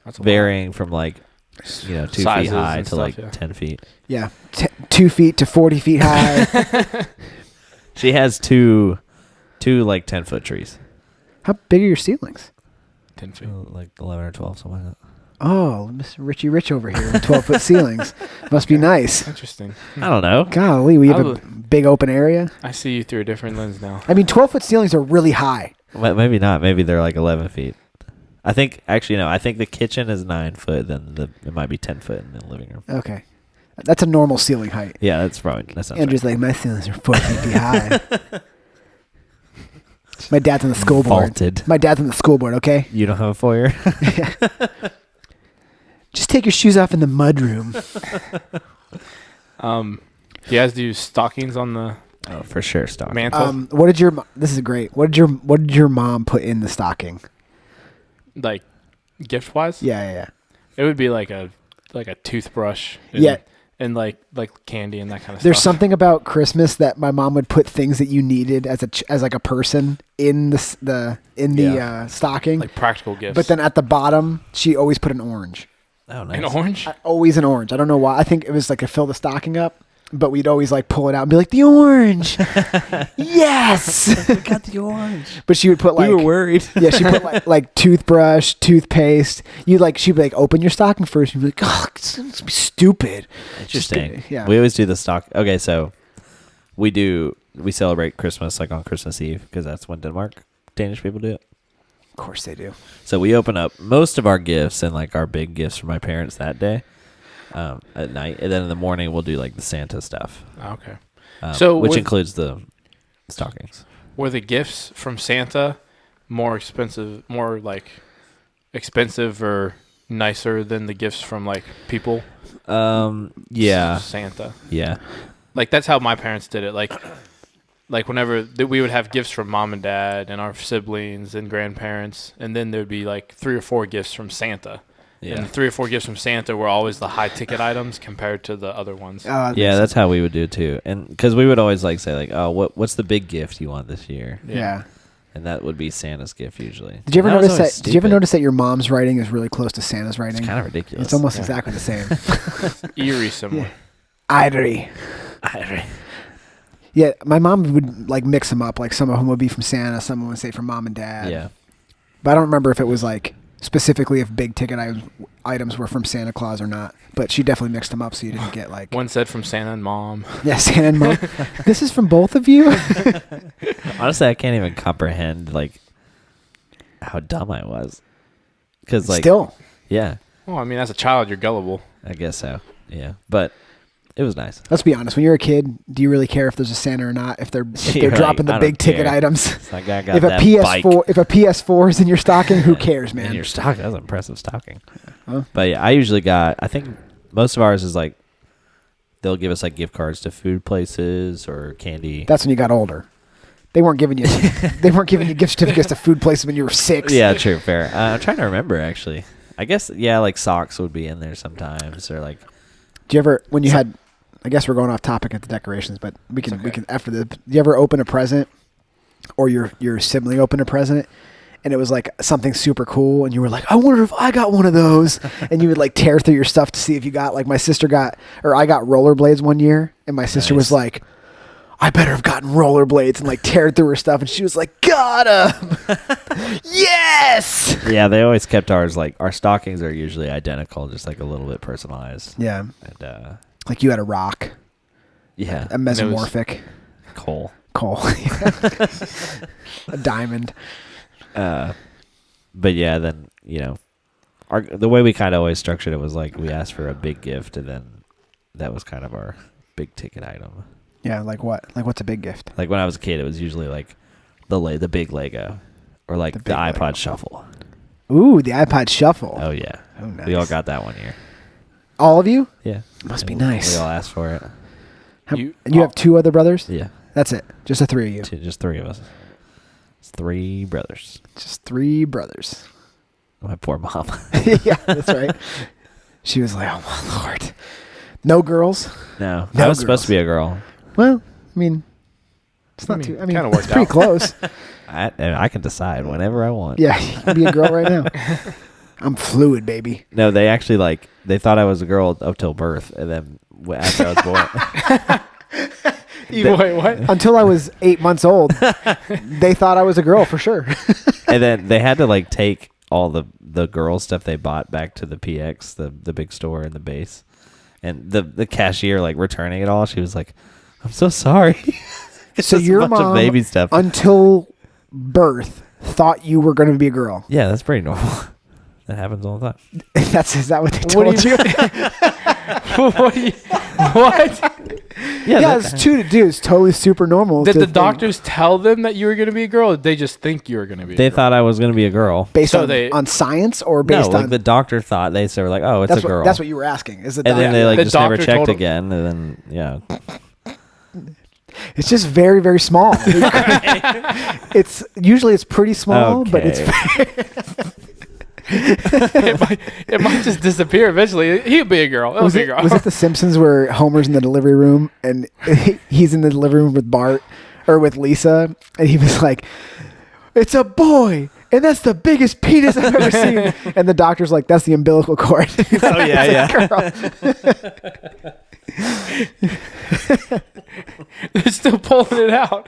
That's a Varying from like 2 feet Sizes high and to stuff, like yeah. 10 feet. Yeah. 2 feet to 40 feet high. She has two like 10-foot trees. How big are your ceilings? 10 feet. Like 11 or 12, something like that. Oh, Mr. Richie Rich over here with 12-foot ceilings. Must be nice. Interesting. I don't know. Golly, we have a big open area. I see you through a different lens now. I mean, 12-foot ceilings are really high. Well, maybe not. Maybe they're like 11 feet. I think, actually, no. I think the kitchen is 9 foot. Then it might be 10 foot in the living room. Okay. That's a normal ceiling height. Yeah, that sounds Andrew's right. like, my ceilings are 4 feet high. My dad's on the school board. Vaulted. My dad's on the school board, okay? You don't have a foyer? Just take your shoes off in the mud room. Do you guys do stockings on the Oh, for sure, stock. mantle? This is great. What did your mom put in the stocking? Like gift wise? Yeah. It would be like a toothbrush. Yeah. And like candy and that kind of There's stuff. something about Christmas that my mom would put things that you needed as like a person in the stocking. like practical gifts. But then at the bottom, she always put an orange. Oh, nice. an orange? Always an orange. I don't know why. I think it was like to fill the stocking up, but we'd always like pull it out and be like, the orange. Yes. We got the orange. But she would put like, We were worried. yeah, she put like toothbrush, toothpaste. She'd be like, open your stocking first. You'd be like, oh, it's stupid. Interesting. Yeah. We always do the stock. Okay, so we celebrate Christmas like on Christmas Eve because that's when Danish people do it. Of course they do. So we open up most of our gifts and like our big gifts for my parents that day at night, and then in the morning we'll do like the Santa stuff. Okay. Which includes the stockings. Were the gifts from Santa more expensive or nicer than the gifts from like people? Yeah. Santa. Yeah. Like that's how my parents did it. Like whenever we would have gifts from mom and dad and our siblings and grandparents, and then there'd be like 3 or 4 gifts from Santa. Yeah. And the 3 or 4 gifts from Santa were always the high ticket items compared to the other ones. Yeah, that's how we would do it too. And because we would always like say like, oh, what's the big gift you want this year? Yeah. And that would be Santa's gift usually. Did you ever That was notice always that? Did you ever stupid. notice that your mom's writing is really close to Santa's writing? It's kind of ridiculous. It's almost Yeah. exactly the same. Eerie similar. Ivory. I Yeah, my mom would like mix them up. Like some of them would be from Santa, some would say from mom and dad. Yeah. But I don't remember if it was like specifically if big ticket items were from Santa Claus or not. But she definitely mixed them up so you didn't get like One said from Santa and mom. yeah, Santa and mom. This is from both of you. Honestly, I can't even comprehend like how dumb I was. Because like Still, yeah, Well, I mean, as a child, you're gullible. I guess so. Yeah, but it was nice. let's be honest. When you're a kid, do you really care if there's a Santa or not? If they're You're dropping like, the I big don't ticket care. items. It's like I got If a that PS4, bike if a PS4 is in your stocking, who cares, man? in your stock. That was an impressive stocking. Huh? But yeah, I usually got. I think most of ours is like they'll give us like gift cards to food places or candy. That's when you got older. They weren't giving you gift certificates to food places when you were 6. Yeah, true, fair. I'm trying to remember actually. I guess yeah, like socks would be in there sometimes, or like. Do you ever when you had? I guess we're going off topic at the decorations, but we can after the. Do you ever open a present, or your sibling opened a present, and it was like something super cool, and you were like, I wonder if I got one of those, and you would like tear through your stuff to see if you got like I got rollerblades one year, and my sister was like, I better have gotten rollerblades, and like tear through her stuff, and she was like, got 'em. Yes. Yeah, they always kept ours like our stockings are usually identical, just like a little bit personalized. Yeah. And Like you had a rock, yeah, a mesomorphic coal. coal, a diamond. But yeah, then the way we kind of always structured it was like we asked for a big gift, and then that was kind of our big ticket item. Yeah, like what? Like what's a big gift? Like when I was a kid, it was usually like the big Lego, or like the big iPod Lego. Shuffle. Ooh, the iPod Shuffle. Oh yeah, Oh, nice. we all got that one year. All of you? Yeah, Must be And nice. We all asked for it. You have 2 other brothers? Yeah, That's it. Just the 3 of you. just 3 of us. It's 3 brothers. Just 3 brothers. My poor mom. Yeah, that's right. She was like, oh my Lord. No girls? No, No I was supposed girls. to be a girl. Well, I mean, It's not too. I mean, kinda it's worked pretty out. close. I can decide whenever I want. Yeah, you can be a girl right now. I'm fluid, baby. No, they actually they thought I was a girl up till birth, and then after I was born. Wait, what? Until I was 8 months old, they thought I was a girl for sure. And then they had to take all the girl stuff they bought back to the PX, the big store in the base. And the cashier returning it all, she was like, "I'm so sorry." So Just a your bunch of mom, baby stuff. until birth, thought you were going to be a girl. Yeah, that's pretty normal. That happens all the time. Is that what they What told do you? What? Yeah, it's totally super normal. Did to the think- doctors tell them that you were going to be a girl, or did they just think you were going to be a They girl? thought I was going to be a girl. based So on science or based No, on the doctor thought they were like, "Oh, it's that's a girl." what that's what you were asking. Is it? and then they The just never doctor checked told 'em. again, and then yeah. It's just very very small. It's usually it's pretty small, but it's it might just disappear eventually. He'll be a girl. It'll was be a it, girl. was it The Simpsons where Homer's in the delivery room and he's in the delivery room with Bart or with Lisa, and he was like, "It's a boy, and that's the biggest penis I've ever seen." And the doctor's like, "That's the umbilical cord." Oh yeah. They're still pulling it out.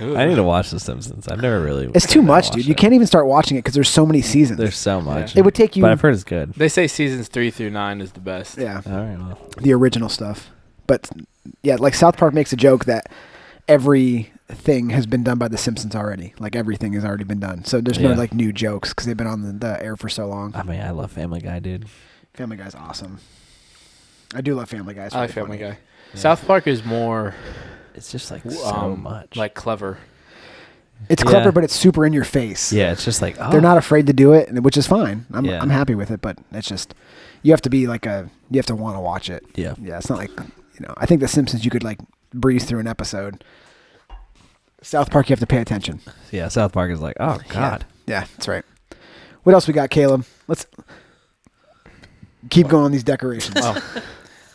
I need to watch The Simpsons. I've never really. It's too much, watched dude. You it. can't even start watching it because there's so many seasons. There's so much. It would take you. But I've heard it's good. They say seasons 3 through 9 is the best. Yeah, All right. Well. the original stuff. But yeah, like South Park makes a joke that everything has been done by The Simpsons already. Like everything has already been done. So there's no Yeah. like new jokes because they've been on the air for so long. I mean, I love Family Guy, dude. Family Guy's awesome. I do love Family Guy. It's I like really Family funny. Guy. South Park is more It's just so much. clever. It's Yeah. clever, but it's super in your face. Yeah, it's just oh. They're not afraid to do it, which is fine. I'm Yeah. happy with it, but it's just you have to be you have to want to watch it. Yeah. Yeah, it's not like I think The Simpsons you could breeze through an episode. South Park you have to pay attention. Yeah, South Park is oh god. Yeah, that's right. What else we got, Caleb? Let's keep going on these decorations.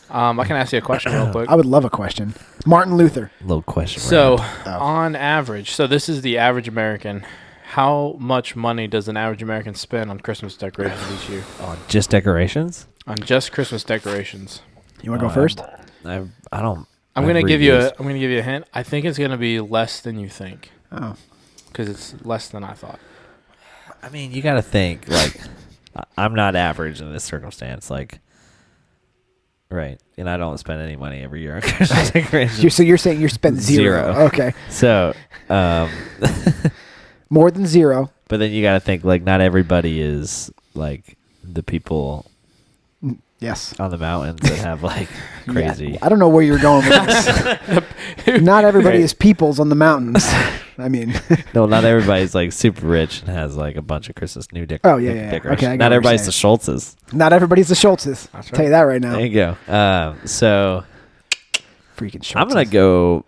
I can ask you a question real quick. I would love a question. Martin Luther. Little question. So, Oh. on average, so this is the average American. How much money does an average American spend on Christmas decorations each year? Just decorations? On just Christmas decorations. You want to go first? I don't. I'm I've gonna give read you these. I'm gonna give you a hint. I think it's gonna be less than you think Oh, because it's less than I thought. I mean, you got to think I'm not average in this circumstance. Right, and I don't spend any money every year on Christmas decorations. so you're saying you spent zero? Zero. Okay, So, more than zero. but then you got to think not everybody is the people Yes. on the mountains that have crazy. Yeah, I don't know where you're going with this. Not everybody is peoples on the mountains. I mean, No, not everybody's super rich and has a bunch of Christmas new Oh, yeah, yeah. decorations. Okay, I get what not you're everybody's the saying. Schultzes. not everybody's the Schultzes. I'll tell you that right now. There you go. So Freaking Schultzes. I'm gonna go.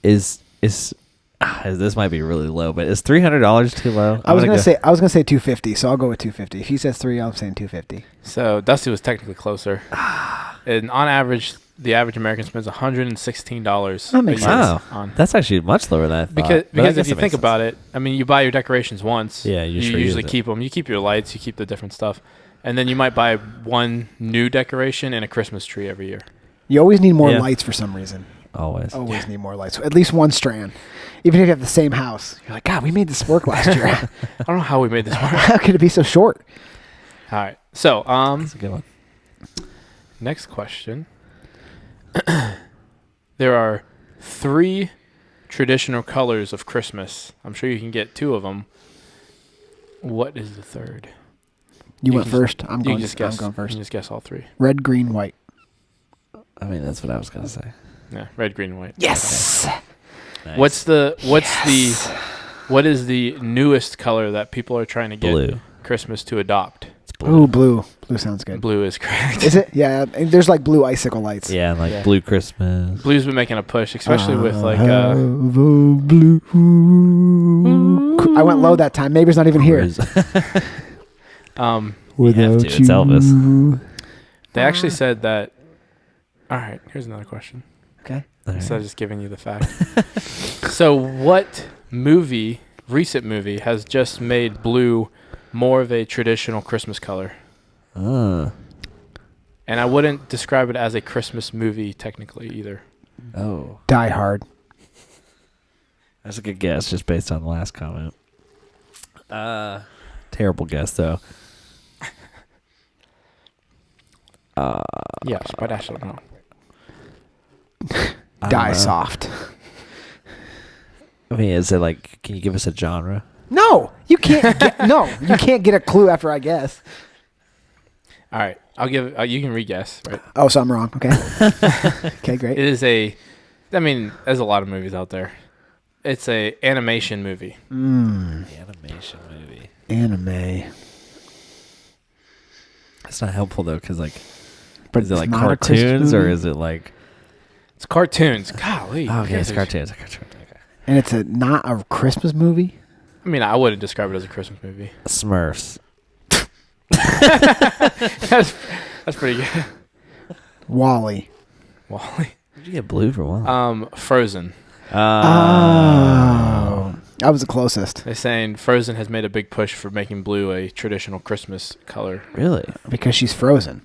Is this might be really low, but is $300 too low? I was gonna say 250, so I'll go with 250. If he says 3, I'm saying 250. So Dusty was technically closer. And on average, the average American spends $116 That makes a year sense. on. That's actually much lower than I thought. Because but I if guess you it think makes about sense. it, I mean, you buy your decorations once. Yeah, you you sure usually use it. keep them. You keep your lights. You keep the different stuff, and then you might buy one new decoration and a Christmas tree every year. You always need more Yeah. lights for some reason. Always. Always need more lights. At least one strand. Even if you have the same house, you're like, God, we made this work last year. I don't know how we made this work. How could it be so short? All right. So, That's a good one. next question. There are 3 traditional colors of Christmas. I'm sure you can get 2 of them. What is the third? You You went can- first. I'm You going. can just I'm guess. going You first. can just guess all 3. Red, green, white. I mean, that's what I was gonna say. Yeah, red, green, white. Yes. Nice. What is the newest color that people are trying to get Blue. Christmas to adopt? It's blue. Ooh, blue. Blue sounds good. Blue is correct. Is it? Yeah. And there's blue icicle lights. Yeah, and Yeah. blue Christmas. Blue's been making a push, especially with blue. I went low that time. Maybe it's not even here. Whereas- Without to. It's Elvis. They actually said that. All right, here's another question. Okay. Instead of just giving you the fact. So what recent movie, has just made blue more of a traditional Christmas color? Oh. And I wouldn't describe it as a Christmas movie technically either. Oh. Die Hard. That's a good guess, just based on the last comment. Terrible guess, though. Yes, but I actually don't know. Die Soft. I mean, is it like, can you give us a genre? No, you can't. You can't get a clue after I guess. All right, I'll give. You can re-guess, right? Oh, so I'm wrong. Okay. Okay, great. It is there's a lot of movies out there. It's a animation movie. Animation movie. Anime. That's not helpful, though, because, like, But is it it's like not a Christmas cartoons or movie? is it like... It's cartoons. Golly. Oh, okay, it's guys are- cartoons. Okay. And it's not a Christmas movie? I mean, I wouldn't describe it as a Christmas movie. Smurfs. That's pretty good. Wall-E. Wally. Did you get blue for one? Frozen. Oh. That was the closest. They're saying Frozen has made a big push for making blue a traditional Christmas color. Really? Because she's frozen.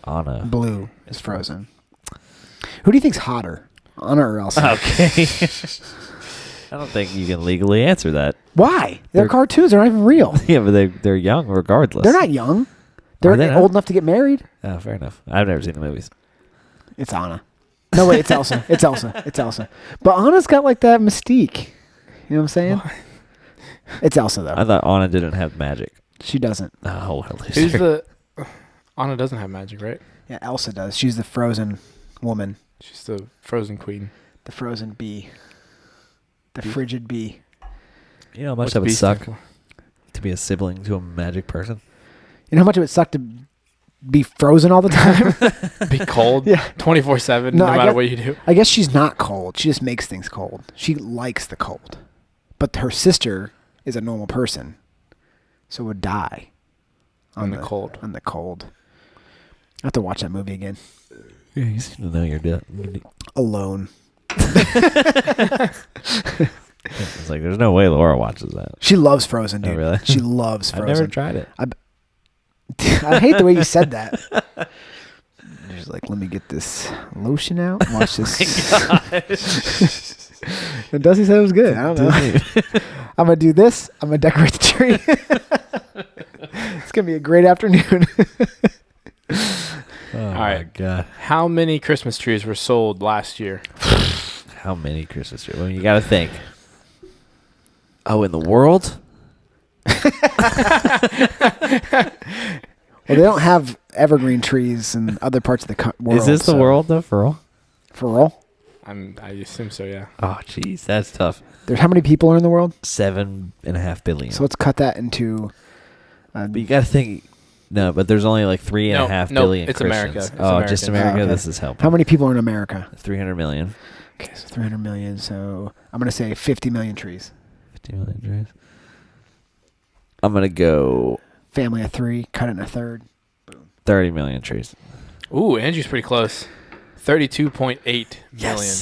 Anna. Blue is frozen. Who do you think's hotter? Anna or Elsa? Okay. I don't think you can legally answer that. Why? They're They're- cartoons. They're not even real. Yeah, but they're young regardless. They're not young. They're they not? old enough to get married. Oh, fair enough. I've never seen the movies. It's Anna. No, wait, it's Elsa. It's Elsa. It's Elsa. But Anna's got like that mystique. You know what I'm saying? It's Elsa, though. I thought Anna didn't have magic. She doesn't. Oh, what a loser. Who's the... Anna doesn't have magic, right? Yeah, Elsa does. She's the frozen woman. She's the Frozen queen. The frozen bee. The frigid bee. You know how much What's that would B suck stand to be a sibling to a magic person? You know how much it would suck to be frozen all the time? for? Be cold? Yeah. 24/7, No, no I matter guess- what you do. I guess she's not cold. She just makes things cold. She likes the cold. But her sister is a normal person. So would die. On the cold. On the cold. I have to watch that movie again. Yeah, you seem to know your deal. Alone. It's like, there's no way Laura watches that. She loves Frozen, dude. Oh, really? She loves I've Frozen. never tried it. I hate the way you said that. She's like, let me get this lotion out. Watch this. And Dusty said it was good. I don't know. I'm going to do this. I'm going to decorate the tree. It's going to be a great afternoon. Oh, All my right. God. How many Christmas trees were sold last year? How many Christmas trees? Well, you got to think. Oh, in the world? Well, they don't have evergreen trees in other parts of the world. Is this the so- world, though, for real? For real? I assume so, yeah. Oh, jeez. That's tough. There's how many people are in the world? 7.5 billion. So let's cut that into... But you got to think. No, but there's only like 3.5 No, billion it's Christians. America. It's Just American. America? Oh, okay. This is helping. How many people are in America? 300 million. Okay, so 300 million. So I'm going to say 50 million trees. 50 million trees. I'm going to go Family of 3, cut it in a third. 30 million trees. Ooh, Andrew's pretty close. 32.8 million.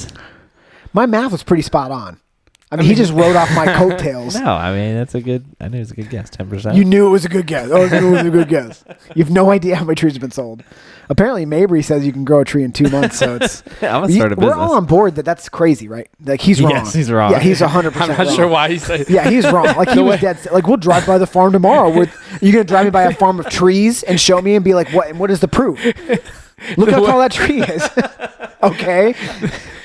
My math was pretty spot on. I mean, he just wrote off my coattails. No, I mean, I knew it was a good guess. 10%. You knew it was a good guess. Oh, you knew it was a good guess. You have no idea how many trees have been sold. Apparently, Mabry says you can grow a tree in 2 months, so it's... I'm going to start a business. We're all on board that that's crazy, right? Like, he's wrong. Yes, he's wrong. Yeah, he's 100% I'm not wrong. sure why he said Yeah, he's wrong. Like, he was dead. Like, we'll drive by the farm tomorrow. Are you going to drive me by a farm of trees and show me and be like, what is the proof? Look how tall that tree is. Okay.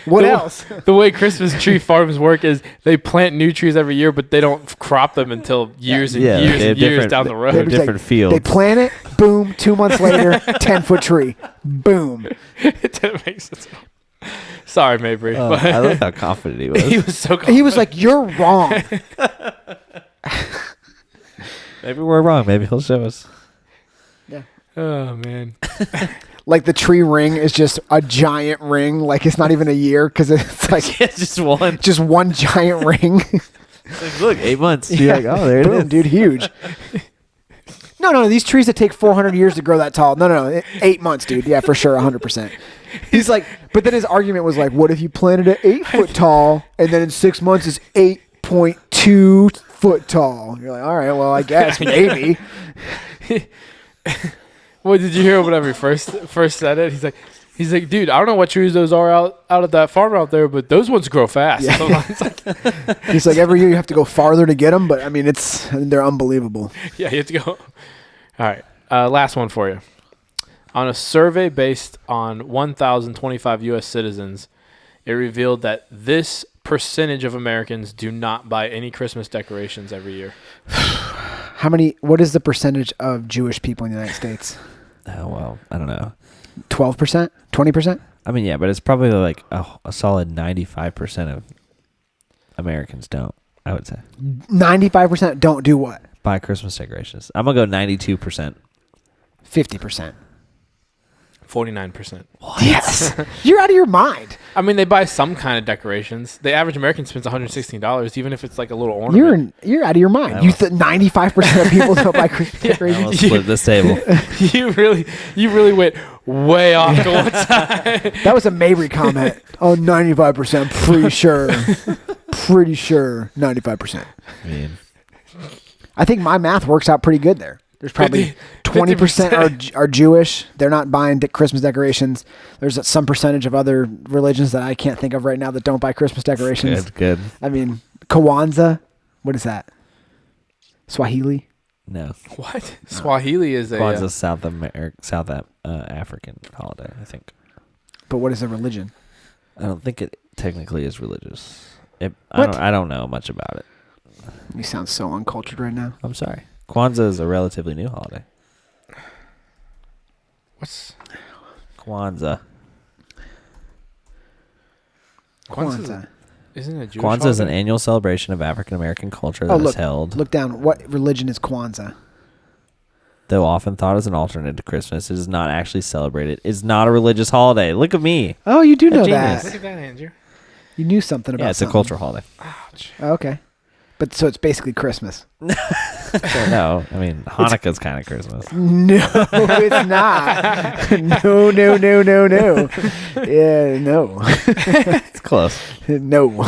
What else? The way Christmas tree farms work is they plant new trees every year, but they don't crop them until years and Yeah, years they and have years different- down the they road. have different fields. They plant it, boom, 2 months later, 10-foot tree. Boom. It didn't make sense. Sorry, Mabry. but I love how confident he was. he was so He was like, you're wrong. Maybe we're wrong. Maybe he'll show us. Oh, man. Like the tree ring is just a giant ring. Like it's not even a year because it's like It's just one. just one giant ring. Like, look, 8 months. You're like, oh, there it Boom, is. dude, huge. No, these trees that take 400 years to grow that tall. No, 8 months, dude. Yeah, for sure, 100%. He's like, but then his argument was like, what if you planted it 8 foot tall and then in 6 months it's 8.2 foot tall? You're like, all right, well, I guess maybe. Well, did you hear whenever he first said it? He's like, dude, I don't know what trees those are out at that farm out there, but those ones grow fast. Yeah. It's like, He's like, every year you have to go farther to get them, but I mean, they're unbelievable. yeah, you have to go. All right, last one for you. On a survey based on 1,025 U.S. citizens, it revealed that this percentage of Americans do not buy any Christmas decorations every year. What is the percentage of Jewish people in the United States? Oh, well, I don't know. 12%? 20%? I mean, yeah, but it's probably like a solid 95% of Americans don't, I would say. 95% don't do what? Buy Christmas decorations. I'm going to go 92%. 50%. 49%. Yes. You're out of your mind. I mean, they buy some kind of decorations. The average American spends $116, even if it's like a little ornament. You're out of your mind. 95% of people don't buy Christmas I decorations. almost split this table. You really went way off to one side. That was a Mabry comment. Oh, 95%. Pretty sure 95%. I mean, I think my math works out pretty good there. There's probably 20% are Jewish. They're not buying Christmas decorations. There's some percentage of other religions that I can't think of right now that don't buy Christmas decorations. good. I mean, Kwanzaa. What is that? Swahili? No. What? Swahili is a... Kwanzaa South African holiday, I think. But what is a religion? I don't think it technically is religious. What? I don't know much about it. You sound so uncultured right now. I'm sorry. Kwanzaa is a relatively new holiday. What's... Kwanzaa. Kwanzaa. Isn't it a Jewish Kwanzaa is an holiday? annual celebration of African American culture that is held. Look down. What religion is Kwanzaa? Though often thought as an alternate to Christmas, it is not actually celebrated. It's not a religious holiday. Look at me. Oh, you do know genius. Look that. at that, Andrew. You knew something about Yeah, it's something. a cultural holiday. Ouch. Oh, okay. But so it's basically Christmas. No, I mean, Hanukkah's kind of Christmas. No, it's not. No. Yeah, no. It's close. No.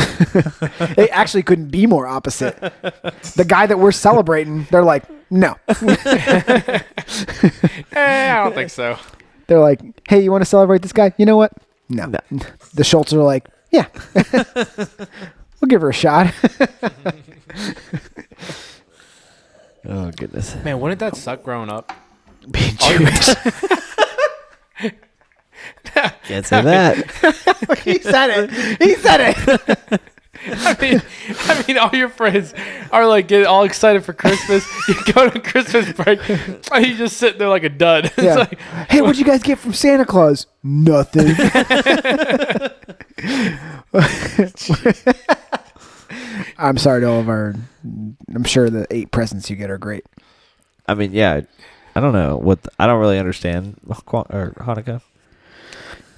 It actually couldn't be more opposite. The guy that we're celebrating, they're like, no. I don't think so. They're like, hey, you want to celebrate this guy? You know what? No. The Schultz are like, yeah. We'll give her a shot. Oh, goodness. Man, wouldn't that suck growing up? Being Jewish. Can't say that. He said it. I mean, all your friends are like getting all excited for Christmas. You go to Christmas break, and you just sitting there like a dud. It's Yeah. like, Hey, what'd you guys get from Santa Claus? Nothing. I'm sorry to all of our... I'm sure the 8 presents you get are great. I mean, yeah. I don't know. I don't really understand Hanukkah.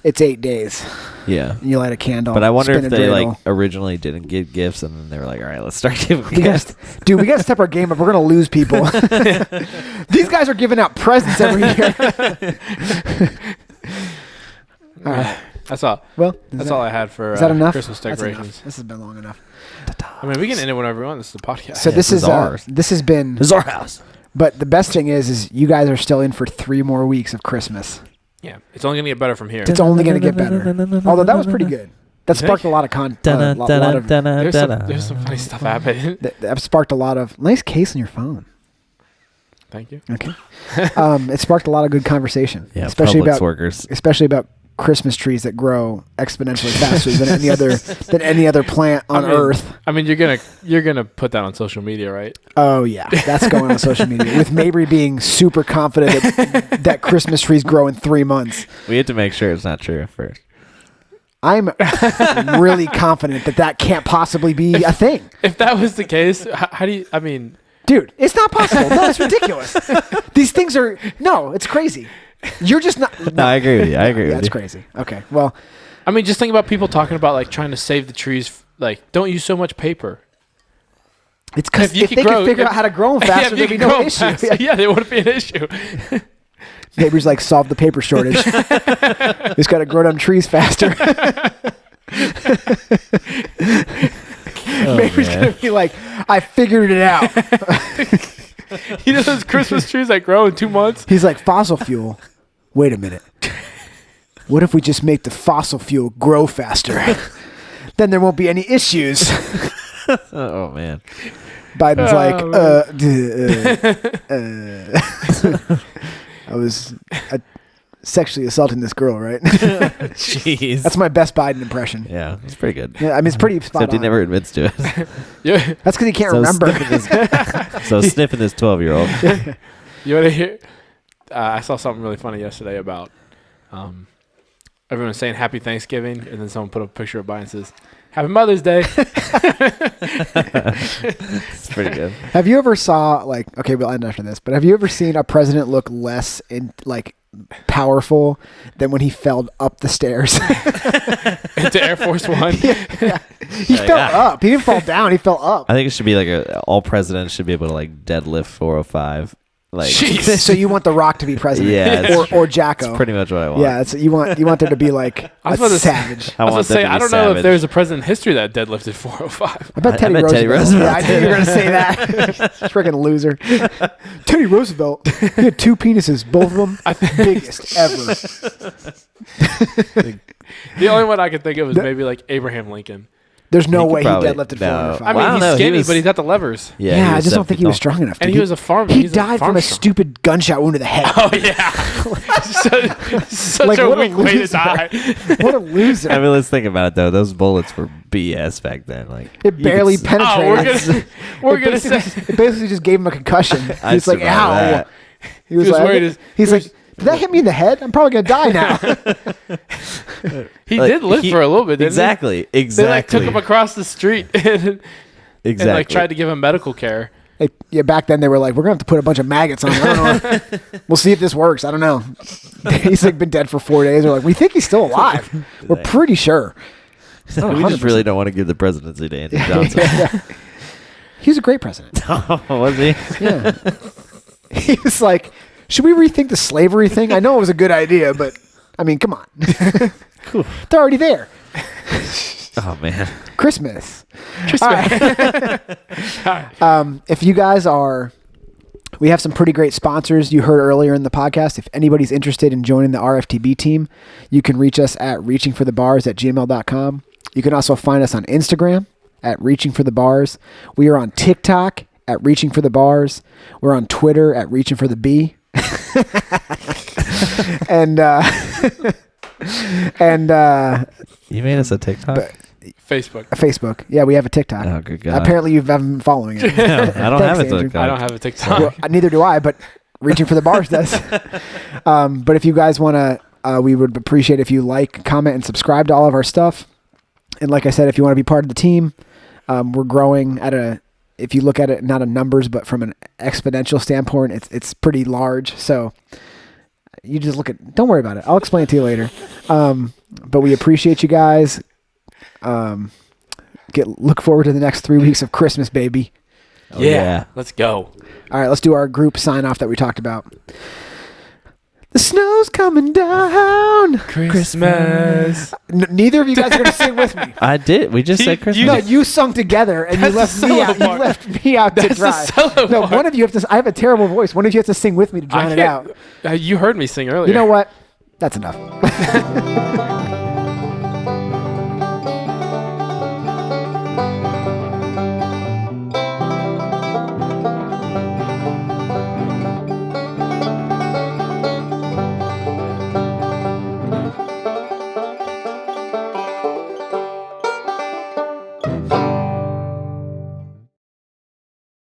It's 8 days. Yeah. You light a candle. But I wonder spin if a they dreidel. like originally didn't give gifts and then they were like, all right, let's start giving We gotta, gifts. dude, we got to step our game up. We're going to lose people. These guys are giving out presents every year. All right. that's all. Well, That's all I had for Is that enough? Christmas That's decorations. enough. This has been long enough. I mean, we can end it whenever we want. This is the podcast. So Yeah, this is ours. this has been... This is our house. But the best thing is you guys are still in for 3 more weeks of Christmas. yeah, it's only gonna get better from here. It's only going to get better. Although that was pretty good. That You sparked think? a lot of lot of There's some funny stuff happening. that sparked a lot of nice case on your phone. Thank you. Okay. It sparked a lot of good conversation, Yeah, especially Publix about workers. Christmas trees that grow exponentially faster than any other plant on Earth. I mean, you're gonna put that on social media, right? Oh yeah, that's going on social media with Mabry being super confident that Christmas trees grow in 3 months. We had to make sure it's not true at first. I'm really confident that can't possibly be a thing. If that was the case, how do you? I mean, Dude, it's not possible. No, it's ridiculous. These things are... No, it's crazy. You're just not... No, I agree with you. I agree with That's you. crazy. Okay, well... just think about people talking about like trying to save the trees. Like, don't use so much paper. It's because If you if could they grow- could figure out how to grow them faster, if you there'd be could grow no 'em issue. faster, yeah, there wouldn't be an issue. Neighbors like solved the paper shortage. Just got to grow down trees faster. Neighbors gonna be like, I figured it out. You know those Christmas trees that grow in 2 months? He's like, fossil fuel. Wait a minute. What if we just make the fossil fuel grow faster? Then there won't be any issues. Oh man. Biden's I was sexually assaulting this girl, right? Jeez. That's my best Biden impression. Yeah, it's pretty good. Yeah, I mean, it's pretty spot Except he on. never admits to it. Yeah. That's because he can't remember. Sniffing this 12-year-old. You want to hear? I saw something really funny yesterday about everyone saying Happy Thanksgiving, and then someone put a picture of Biden and says, Happy Mother's Day. It's pretty good. Have you ever saw, okay, we'll end after this, but have you ever seen a president look less powerful than when he fell up the stairs? Into Air Force One? Yeah. He fell up. He didn't fall down. He fell up. I think it should be all presidents should be able to deadlift 405. Jeez. So you want The Rock to be president? Yeah, or Jacko? That's pretty much what I want. Yeah, you want there to be I was about to savage. I was want going to say, them to be I don't know if savage. there's a president in history that deadlifted 405. I bet Teddy bet Roosevelt. Teddy Roosevelt Yeah, I knew you were going to say that. Freaking loser. Teddy Roosevelt. He had 2 penises, both of them biggest ever. The only one I could think of is maybe Abraham Lincoln. There's no way probably- he deadlifted no. 405. I mean, Well, I don't he's know. He skinny, was- but he's got the levers. Yeah, I was just don't think he was 7 feet tall. strong enough. And dude. he was a farmer. He He's died from farm a strong. stupid gunshot wound to the head. Oh, yeah. Such a what a weak way to loser. die. What a loser. I mean, let's think about it though. Those bullets were BS back then. It barely Oh, penetrated. we're gonna say It basically just gave him a concussion. I He's like, survived ow. that. He was He was like, worried he's like, did that hit me in the head? I'm probably going to die now. he did live for a little bit, didn't Exactly. he? Exactly. They took him across the street and tried to give him medical care. Yeah, back then they were like, we're going to have to put a bunch of maggots on him. I don't know. We'll see if this works. I don't know. He's been dead for 4 days. They're like, we think he's still alive. We're pretty sure. we just really don't want to give the presidency to Andrew Johnson. He was a great president. Was he? Yeah. He was like, should we rethink the slavery thing? I know it was a good idea, but I mean, come on. Cool. They're already there. Oh man. Christmas. All right. If you guys we have some pretty great sponsors you heard earlier in the podcast. If anybody's interested in joining the RFTB team, you can reach us at reachingforthebars@gmail.com. You can also find us on Instagram at reachingforthebars. We are on TikTok at reachingforthebars. We're on Twitter at reachingfortheb. and You made us a TikTok? Facebook. Yeah, we have a TikTok. Oh, good God. Apparently you haven't been following it. No, I don't have a Andrew. TikTok. I don't have a TikTok. Well, neither do I, but Reaching for the Bars does. But if you guys want to, we would appreciate if you like, comment, and subscribe to all of our stuff. And like I said, if you want to be part of the team, we're growing if you look at it, not in numbers, but from an exponential standpoint, it's pretty large. So you just don't worry about it. I'll explain it to you later. But we appreciate you guys. Look forward to the next 3 weeks of Christmas, baby. Oh, yeah. Let's go. All right, let's do our group sign off that we talked about. The snow's coming down. Christmas. Neither of you guys are going to sing with me. I did. We just said Christmas. No, you sung together and you That's left the me out. solo You part. left me out to That's the dry. solo No, part. one of you have to. I have a terrible voice. One of you has to sing with me to drown it out. You heard me sing earlier. You know what? That's enough.